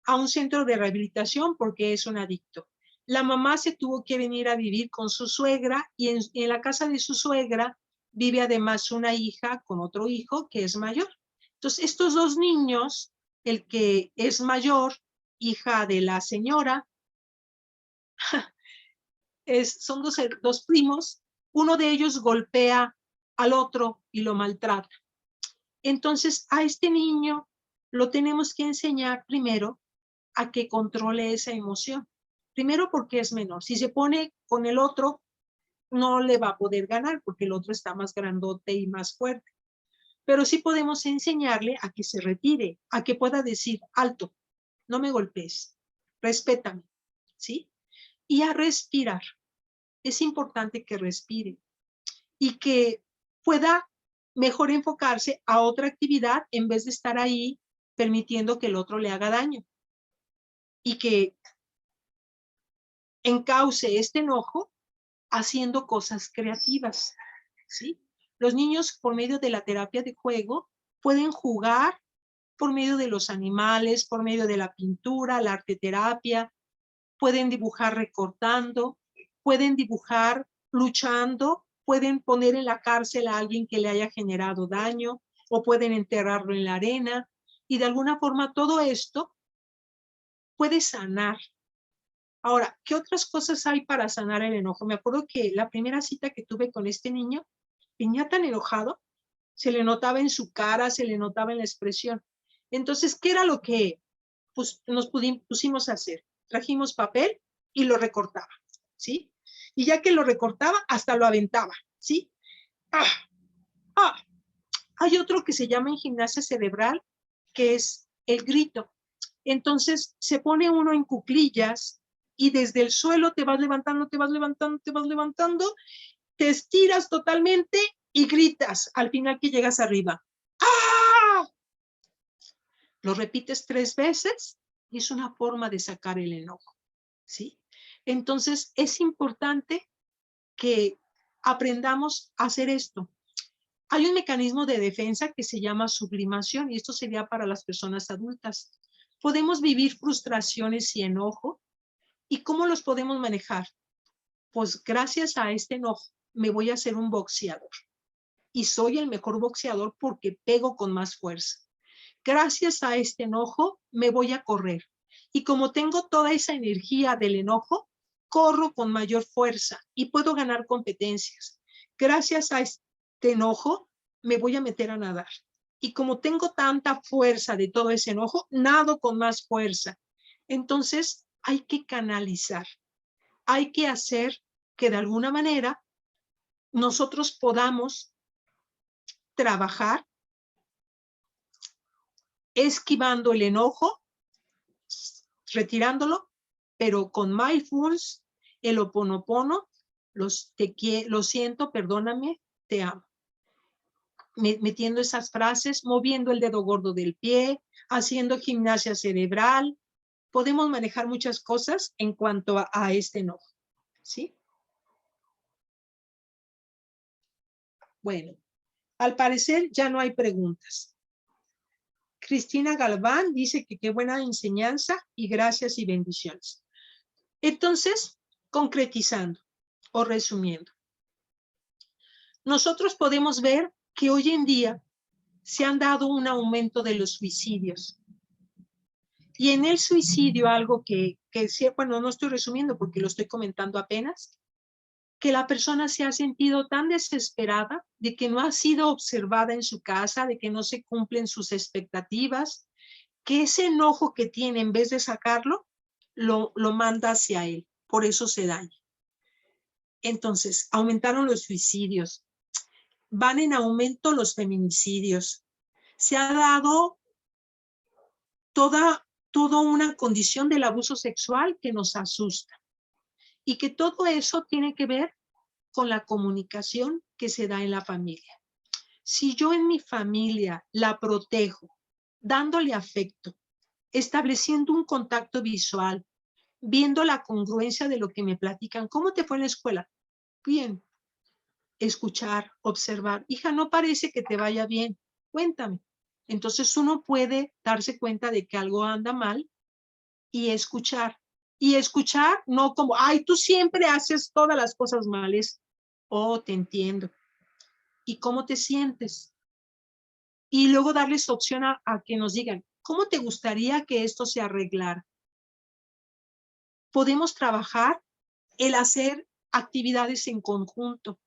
a un centro de rehabilitación porque es un adicto. La mamá se tuvo que venir a vivir con su suegra y en la casa de su suegra vive además una hija con otro hijo que es mayor. Entonces, estos dos niños, el que es mayor, hija de la señora, son dos primos, uno de ellos golpea al otro y lo maltrata. Entonces, a este niño lo tenemos que enseñar primero a que controle esa emoción. Primero porque es menor. Si se pone con el otro, no le va a poder ganar porque el otro está más grandote y más fuerte. Pero sí podemos enseñarle a que se retire, a que pueda decir, alto, no me golpees, respétame, ¿sí? Y a respirar. Es importante que respire y que pueda mejor enfocarse a otra actividad en vez de estar ahí permitiendo que el otro le haga daño. Y que encauce este enojo haciendo cosas creativas, ¿sí? Los niños, por medio de la terapia de juego, pueden jugar por medio de los animales, por medio de la pintura, la arteterapia, pueden dibujar recortando, pueden dibujar luchando, pueden poner en la cárcel a alguien que le haya generado daño o pueden enterrarlo en la arena y de alguna forma todo esto puede sanar. Ahora, ¿qué otras cosas hay para sanar el enojo? Me acuerdo que la primera cita que tuve con este niño, venía tan enojado, se le notaba en su cara, se le notaba en la expresión. Entonces, ¿qué era lo que nos pusimos a hacer? Trajimos papel y lo recortaba, ¿sí? Y ya que lo recortaba, hasta lo aventaba, ¿sí? ¡Ah! ¡Ah! Hay otro que se llama en gimnasia cerebral, que es el grito. Entonces, se pone uno en cuclillas y desde el suelo te vas levantando, te vas levantando, te vas levantando, te estiras totalmente y gritas al final que llegas arriba. ¡Ah! Lo repites 3 veces y es una forma de sacar el enojo, ¿sí? Entonces, es importante que aprendamos a hacer esto. Hay un mecanismo de defensa que se llama sublimación y esto sería para las personas adultas. Podemos vivir frustraciones y enojo. ¿Y cómo los podemos manejar? Pues gracias a este enojo me voy a hacer un boxeador. Y soy el mejor boxeador porque pego con más fuerza. Gracias a este enojo me voy a correr. Y como tengo toda esa energía del enojo, corro con mayor fuerza y puedo ganar competencias. Gracias a este enojo me voy a meter a nadar. Y como tengo tanta fuerza de todo ese enojo, nado con más fuerza. Entonces hay que canalizar. Hay que hacer que de alguna manera nosotros podamos trabajar esquivando el enojo, retirándolo, pero con mindfulness, el Ho'oponopono, lo siento, perdóname, te amo. Metiendo esas frases, moviendo el dedo gordo del pie, haciendo gimnasia cerebral. Podemos manejar muchas cosas en cuanto a este enojo, ¿sí? Bueno, al parecer ya no hay preguntas. Cristina Galván dice que qué buena enseñanza y gracias y bendiciones. Entonces, concretizando o resumiendo, nosotros podemos ver que hoy en día se han dado un aumento de los suicidios. Y en el suicidio, algo que bueno, no estoy resumiendo porque lo estoy comentando apenas, que la persona se ha sentido tan desesperada de que no ha sido observada en su casa, de que no se cumplen sus expectativas, que ese enojo que tiene, en vez de sacarlo, lo manda hacia él. Por eso se daña. Entonces, aumentaron los suicidios. Van en aumento los feminicidios. Se ha dado toda una condición del abuso sexual que nos asusta. Y que todo eso tiene que ver con la comunicación que se da en la familia. Si yo en mi familia la protejo, dándole afecto, estableciendo un contacto visual, viendo la congruencia de lo que me platican, ¿cómo te fue en la escuela? Bien. Escuchar, observar. Hija, no parece que te vaya bien. Cuéntame. Entonces uno puede darse cuenta de que algo anda mal y escuchar. Y escuchar no como, ay, tú siempre haces todas las cosas males. Oh, te entiendo. ¿Y cómo te sientes? Y luego darles opción a que nos digan, ¿cómo te gustaría que esto se arreglara? Podemos trabajar el hacer actividades en conjunto,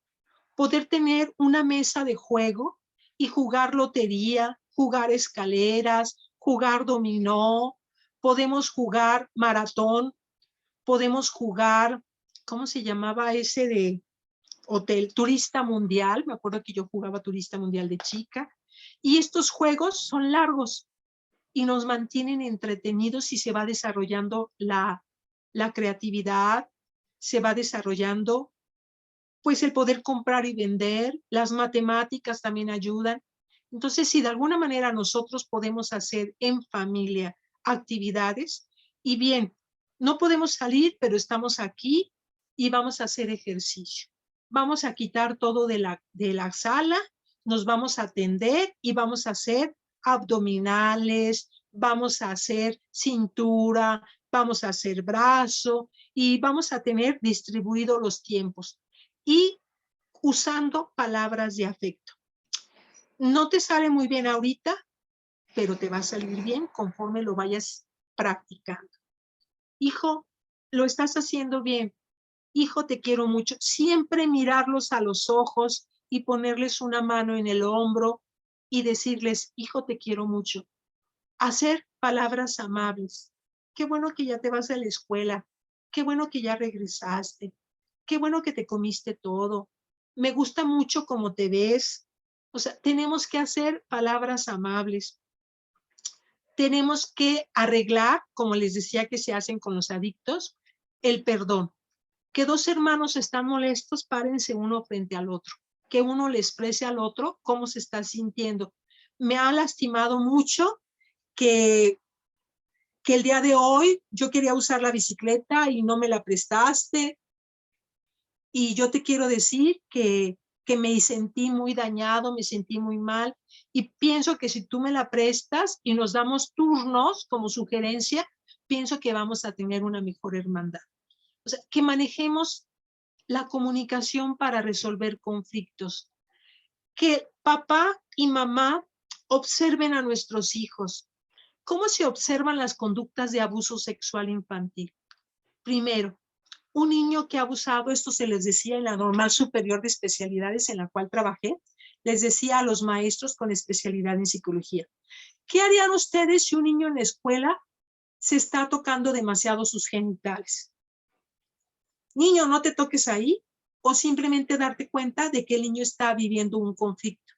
poder tener una mesa de juego y jugar lotería, jugar escaleras, jugar dominó, podemos jugar maratón, podemos jugar, ¿cómo se llamaba ese de hotel? Turista mundial, me acuerdo que yo jugaba turista mundial de chica, y estos juegos son largos y nos mantienen entretenidos y se va desarrollando la creatividad, se va desarrollando pues el poder comprar y vender, las matemáticas también ayudan. Entonces, si de alguna manera nosotros podemos hacer en familia actividades, y bien, no podemos salir, pero estamos aquí y vamos a hacer ejercicio. Vamos a quitar todo de la sala, nos vamos a atender y vamos a hacer abdominales, vamos a hacer cintura, vamos a hacer brazo y vamos a tener distribuidos los tiempos y usando palabras de afecto. No te sale muy bien ahorita, pero te va a salir bien conforme lo vayas practicando. Hijo, lo estás haciendo bien. Hijo, te quiero mucho. Siempre mirarlos a los ojos y ponerles una mano en el hombro y decirles, hijo, te quiero mucho. Hacer palabras amables. Qué bueno que ya te vas a la escuela. Qué bueno que ya regresaste. Qué bueno que te comiste todo. Me gusta mucho cómo te ves. O sea, tenemos que hacer palabras amables. Tenemos que arreglar, como les decía que se hacen con los adictos, el perdón. Que dos hermanos están molestos, párense uno frente al otro. Que uno le exprese al otro cómo se está sintiendo. Me ha lastimado mucho que el día de hoy yo quería usar la bicicleta y no me la prestaste. Y yo te quiero decir que me sentí muy dañado, me sentí muy mal. Y pienso que si tú me la prestas y nos damos turnos como sugerencia, pienso que vamos a tener una mejor hermandad. O sea, que manejemos la comunicación para resolver conflictos. Que papá y mamá observen a nuestros hijos. ¿Cómo se observan las conductas de abuso sexual infantil? Primero, un niño que ha abusado, esto se les decía en la normal superior de especialidades en la cual trabajé, les decía a los maestros con especialidad en psicología, ¿qué harían ustedes si un niño en la escuela se está tocando demasiado sus genitales? Niño, no te toques ahí, o simplemente darte cuenta de que el niño está viviendo un conflicto,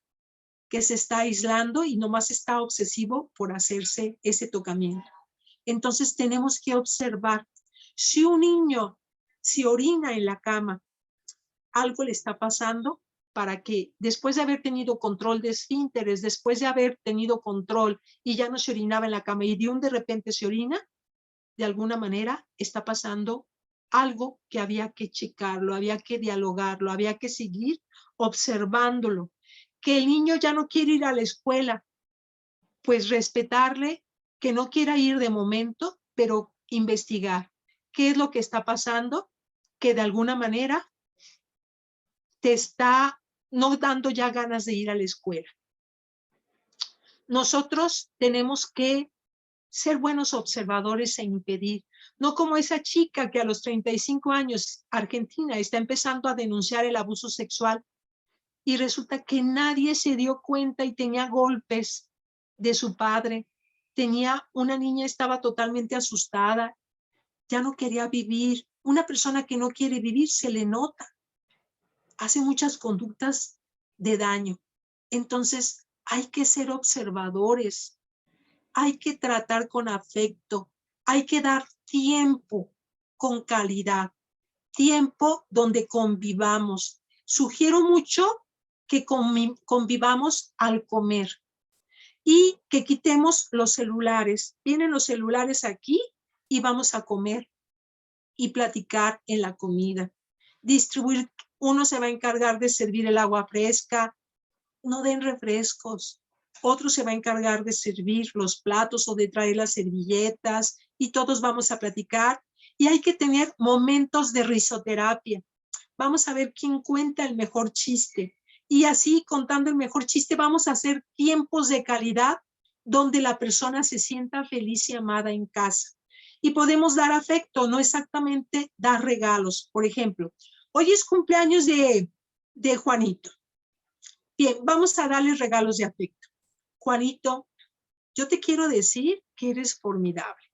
que se está aislando y nomás está obsesivo por hacerse ese tocamiento. Entonces tenemos que observar, si un niño se orina en la cama, algo le está pasando para que después de haber tenido control de esfínteres, después de haber tenido control y ya no se orinaba en la cama y de repente se orina, de alguna manera está pasando algo que había que checarlo, había que dialogarlo, había que seguir observándolo. Que el niño ya no quiere ir a la escuela, pues respetarle, que no quiera ir de momento, pero investigar qué es lo que está pasando, que de alguna manera te está no dando ya ganas de ir a la escuela. Nosotros tenemos que ser buenos observadores e impedir, no como esa chica que a los 35 años, Argentina, está empezando a denunciar el abuso sexual y resulta que nadie se dio cuenta y tenía golpes de su padre, una niña estaba totalmente asustada, ya no quería vivir. Una persona que no quiere vivir se le nota, hace muchas conductas de daño. Entonces hay que ser observadores, hay que tratar con afecto, hay que dar tiempo con calidad, tiempo donde convivamos. Sugiero mucho que convivamos al comer y que quitemos los celulares. Vienen los celulares aquí y vamos a comer y platicar en la comida. Distribuir, uno se va a encargar de servir el agua fresca, no den refrescos. Otro se va a encargar de servir los platos o de traer las servilletas y todos vamos a platicar. Y hay que tener momentos de risoterapia. Vamos a ver quién cuenta el mejor chiste. Y así, contando el mejor chiste, vamos a hacer tiempos de calidad donde la persona se sienta feliz y amada en casa. Y podemos dar afecto, no exactamente dar regalos. Por ejemplo, hoy es cumpleaños de Juanito. Bien, vamos a darle regalos de afecto. Juanito, yo te quiero decir que eres formidable.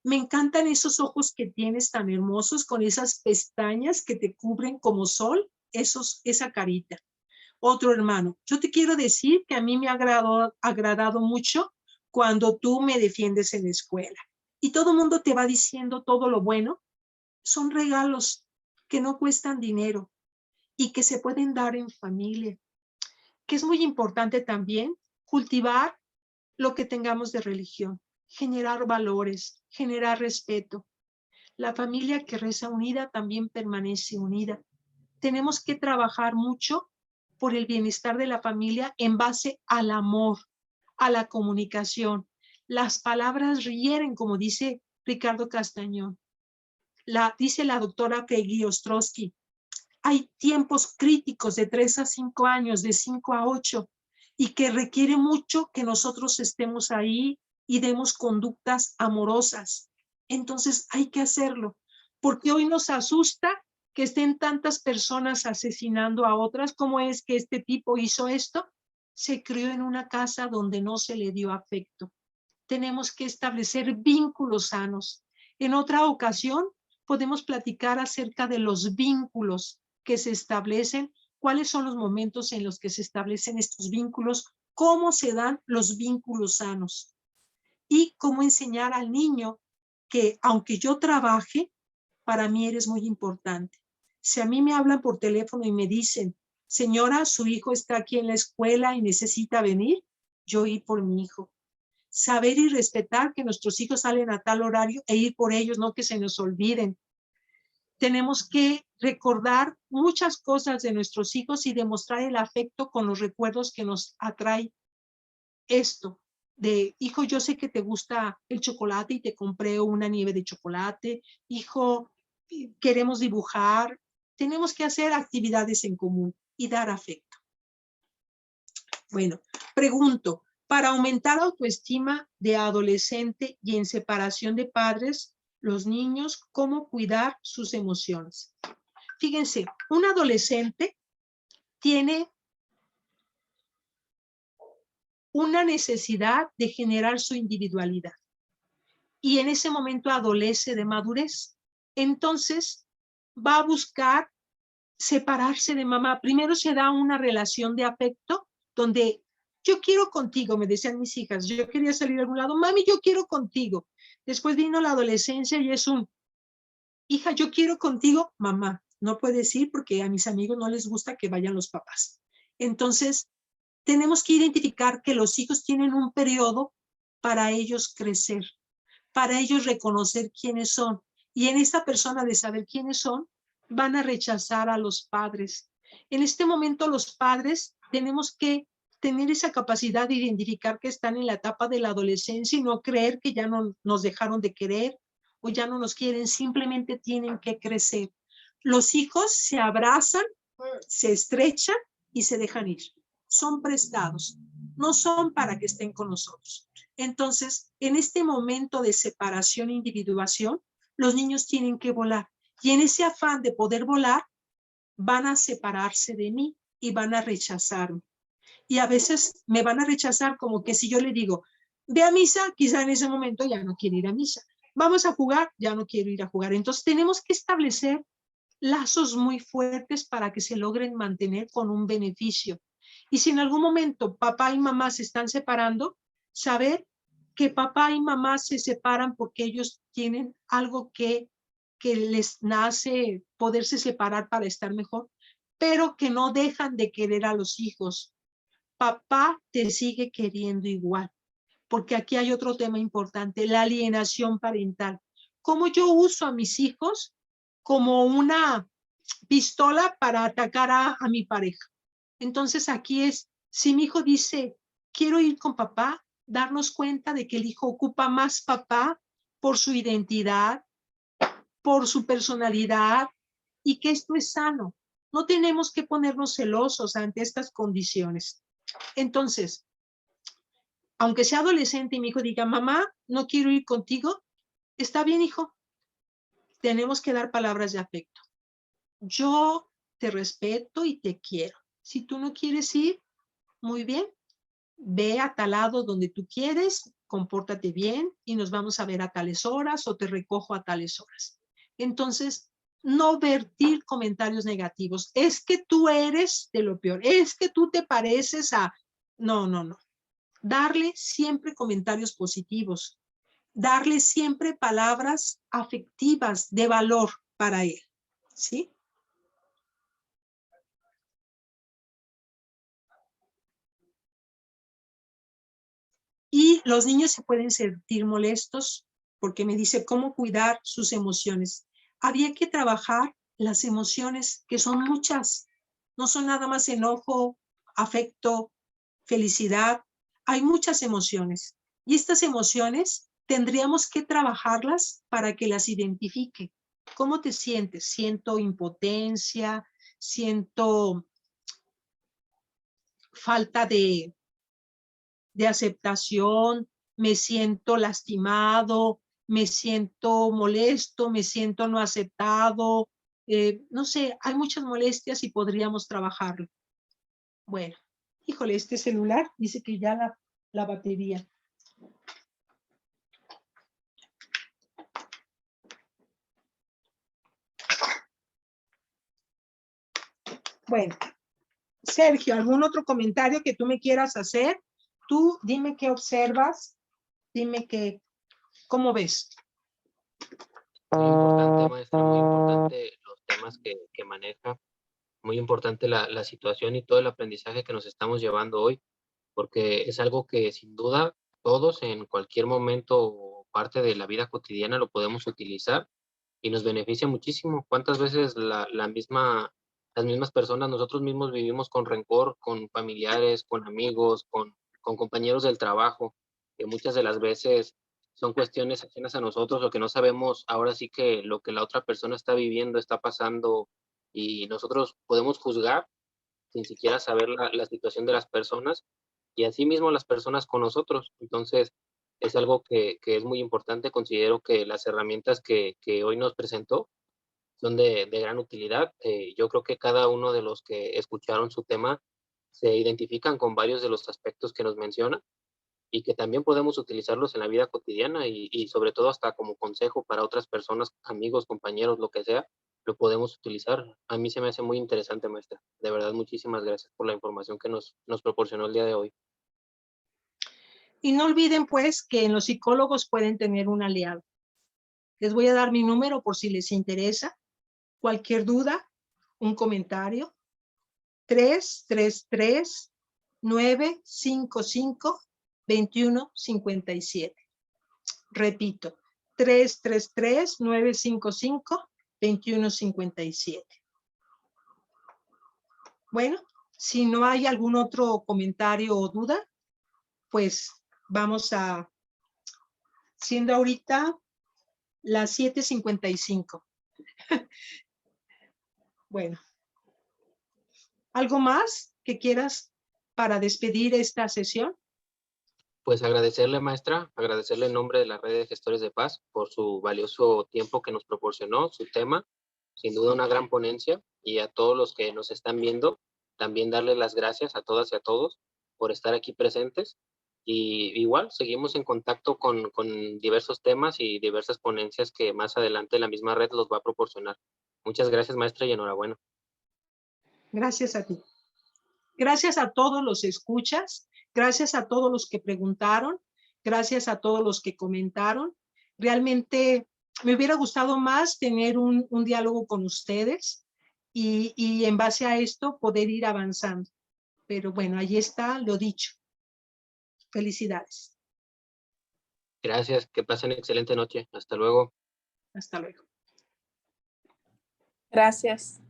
Me encantan esos ojos que tienes tan hermosos, con esas pestañas que te cubren como sol, esa carita. Otro hermano, yo te quiero decir que a mí me ha agradado mucho cuando tú me defiendes en la escuela. Y todo el mundo te va diciendo todo lo bueno. Son regalos que no cuestan dinero y que se pueden dar en familia. Que es muy importante también cultivar lo que tengamos de religión, generar valores, generar respeto. La familia que reza unida también permanece unida. Tenemos que trabajar mucho por el bienestar de la familia en base al amor, a la comunicación. Las palabras hieren, como dice Ricardo Castañón. Dice la doctora Peggy Ostrowski. Hay tiempos críticos de 3 a 5 años, de 5 a 8, y que requiere mucho que nosotros estemos ahí y demos conductas amorosas. Entonces hay que hacerlo, porque hoy nos asusta que estén tantas personas asesinando a otras. ¿Cómo es que este tipo hizo esto? Se crió en una casa donde no se le dio afecto. Tenemos que establecer vínculos sanos. En otra ocasión podemos platicar acerca de los vínculos que se establecen, cuáles son los momentos en los que se establecen estos vínculos, cómo se dan los vínculos sanos y cómo enseñar al niño que aunque yo trabaje, para mí eres muy importante. Si a mí me hablan por teléfono y me dicen, señora, su hijo está aquí en la escuela y necesita venir, yo ir por mi hijo. Saber y respetar que nuestros hijos salen a tal horario e ir por ellos, no que se nos olviden. Tenemos que recordar muchas cosas de nuestros hijos y demostrar el afecto con los recuerdos que nos atrae esto. De, hijo, yo sé que te gusta el chocolate y te compré una nieve de chocolate. Hijo, queremos dibujar. Tenemos que hacer actividades en común y dar afecto. Bueno, pregunto, para aumentar autoestima de adolescente y en separación de padres, los niños, ¿cómo cuidar sus emociones? Fíjense, un adolescente tiene una necesidad de generar su individualidad y en ese momento adolece de madurez. Entonces va a buscar separarse de mamá. Primero se da una relación de afecto donde yo quiero contigo, me decían mis hijas, yo quería salir a algún lado, mami, yo quiero contigo. Después vino la adolescencia y es hija, yo quiero contigo, mamá. No puedes ir porque a mis amigos no les gusta que vayan los papás. Entonces, tenemos que identificar que los hijos tienen un periodo para ellos crecer, para ellos reconocer quiénes son. Y en esta persona de saber quiénes son, van a rechazar a los padres. En este momento los padres tenemos que tener esa capacidad de identificar que están en la etapa de la adolescencia y no creer que ya no nos dejaron de querer o ya no nos quieren, simplemente tienen que crecer. Los hijos se abrazan, se estrechan y se dejan ir. Son prestados, no son para que estén con nosotros. Entonces, en este momento de separación e individuación, los niños tienen que volar. Y en ese afán de poder volar, van a separarse de mí y van a rechazarme. Y a veces me van a rechazar como que si yo le digo, ve a misa, quizá en ese momento ya no quiere ir a misa. Vamos a jugar, ya no quiero ir a jugar. Entonces tenemos que establecer lazos muy fuertes para que se logren mantener con un beneficio. Y si en algún momento papá y mamá se están separando, saber que papá y mamá se separan porque ellos tienen algo que les nace poderse separar para estar mejor, pero que no dejan de querer a los hijos. Papá te sigue queriendo igual, porque aquí hay otro tema importante, la alienación parental. ¿Cómo yo uso a mis hijos como una pistola para atacar a mi pareja? Entonces aquí es, si mi hijo dice, quiero ir con papá, darnos cuenta de que el hijo ocupa más papá por su identidad, por su personalidad, y que esto es sano. No tenemos que ponernos celosos ante estas condiciones. Entonces, aunque sea adolescente y mi hijo diga, mamá, no quiero ir contigo, está bien, hijo. Tenemos que dar palabras de afecto. Yo te respeto y te quiero. Si tú no quieres ir, muy bien, ve a tal lado donde tú quieres, compórtate bien y nos vamos a ver a tales horas o te recojo a tales horas. Entonces, no vertir comentarios negativos. Es que tú eres de lo peor, es que tú te pareces a... No, no, no. Darle siempre comentarios positivos, darle siempre palabras afectivas de valor para él, ¿sí? Y los niños se pueden sentir molestos porque me dice cómo cuidar sus emociones. Había que trabajar las emociones, que son muchas. No son nada más enojo, afecto, felicidad. Hay muchas emociones. Y estas emociones tendríamos que trabajarlas para que las identifique. ¿Cómo te sientes? Siento impotencia, siento falta de aceptación, me siento lastimado, me siento molesto, me siento no aceptado, no sé, hay muchas molestias y podríamos trabajarlo. Bueno, híjole, este celular dice que ya la batería. Bueno, Sergio, ¿algún otro comentario que tú me quieras hacer? Tú dime qué observas, dime cómo ves. Muy importante, maestra, muy importante los temas que maneja, muy importante la situación y todo el aprendizaje que nos estamos llevando hoy, porque es algo que sin duda todos en cualquier momento o parte de la vida cotidiana lo podemos utilizar y nos beneficia muchísimo. ¿Cuántas veces las mismas personas, nosotros mismos vivimos con rencor, con familiares, con amigos, con compañeros del trabajo, que muchas de las veces son cuestiones ajenas a nosotros o que no sabemos ahora sí que lo que la otra persona está viviendo, está pasando y nosotros podemos juzgar sin siquiera saber la situación de las personas y asimismo las personas con nosotros. Entonces, es algo que es muy importante. Considero que las herramientas que hoy nos presentó son de gran utilidad. Yo creo que cada uno de los que escucharon su tema se identifican con varios de los aspectos que nos menciona y que también podemos utilizarlos en la vida cotidiana y sobre todo hasta como consejo para otras personas, amigos, compañeros, lo que sea, lo podemos utilizar. A mí se me hace muy interesante, maestra. De verdad, muchísimas gracias por la información que nos proporcionó el día de hoy. Y no olviden, pues, que en los psicólogos pueden tener un aliado. Les voy a dar mi número por si les interesa. Cualquier duda, un comentario. 333-955-2157. Repito, 333-955-2157. Bueno, Si no hay algún otro comentario o duda, pues vamos a, siendo ahorita las 7:55. Bueno, ¿algo más que quieras para despedir esta sesión? Pues agradecerle, maestra, agradecerle en nombre de la Red de Gestores de Paz por su valioso tiempo que nos proporcionó, su tema, sin duda una gran ponencia, y a todos los que nos están viendo, también darles las gracias a todas y a todos por estar aquí presentes. Y igual, seguimos en contacto con diversos temas y diversas ponencias que más adelante la misma red los va a proporcionar. Muchas gracias, maestra, y enhorabuena. Gracias a ti. Gracias a todos los escuchas, gracias a todos los que preguntaron, gracias a todos los que comentaron. Realmente me hubiera gustado más tener un diálogo con ustedes y en base a esto poder ir avanzando. Pero bueno, ahí está lo dicho. Felicidades. Gracias, que pasen excelente noche. Hasta luego. Hasta luego. Gracias.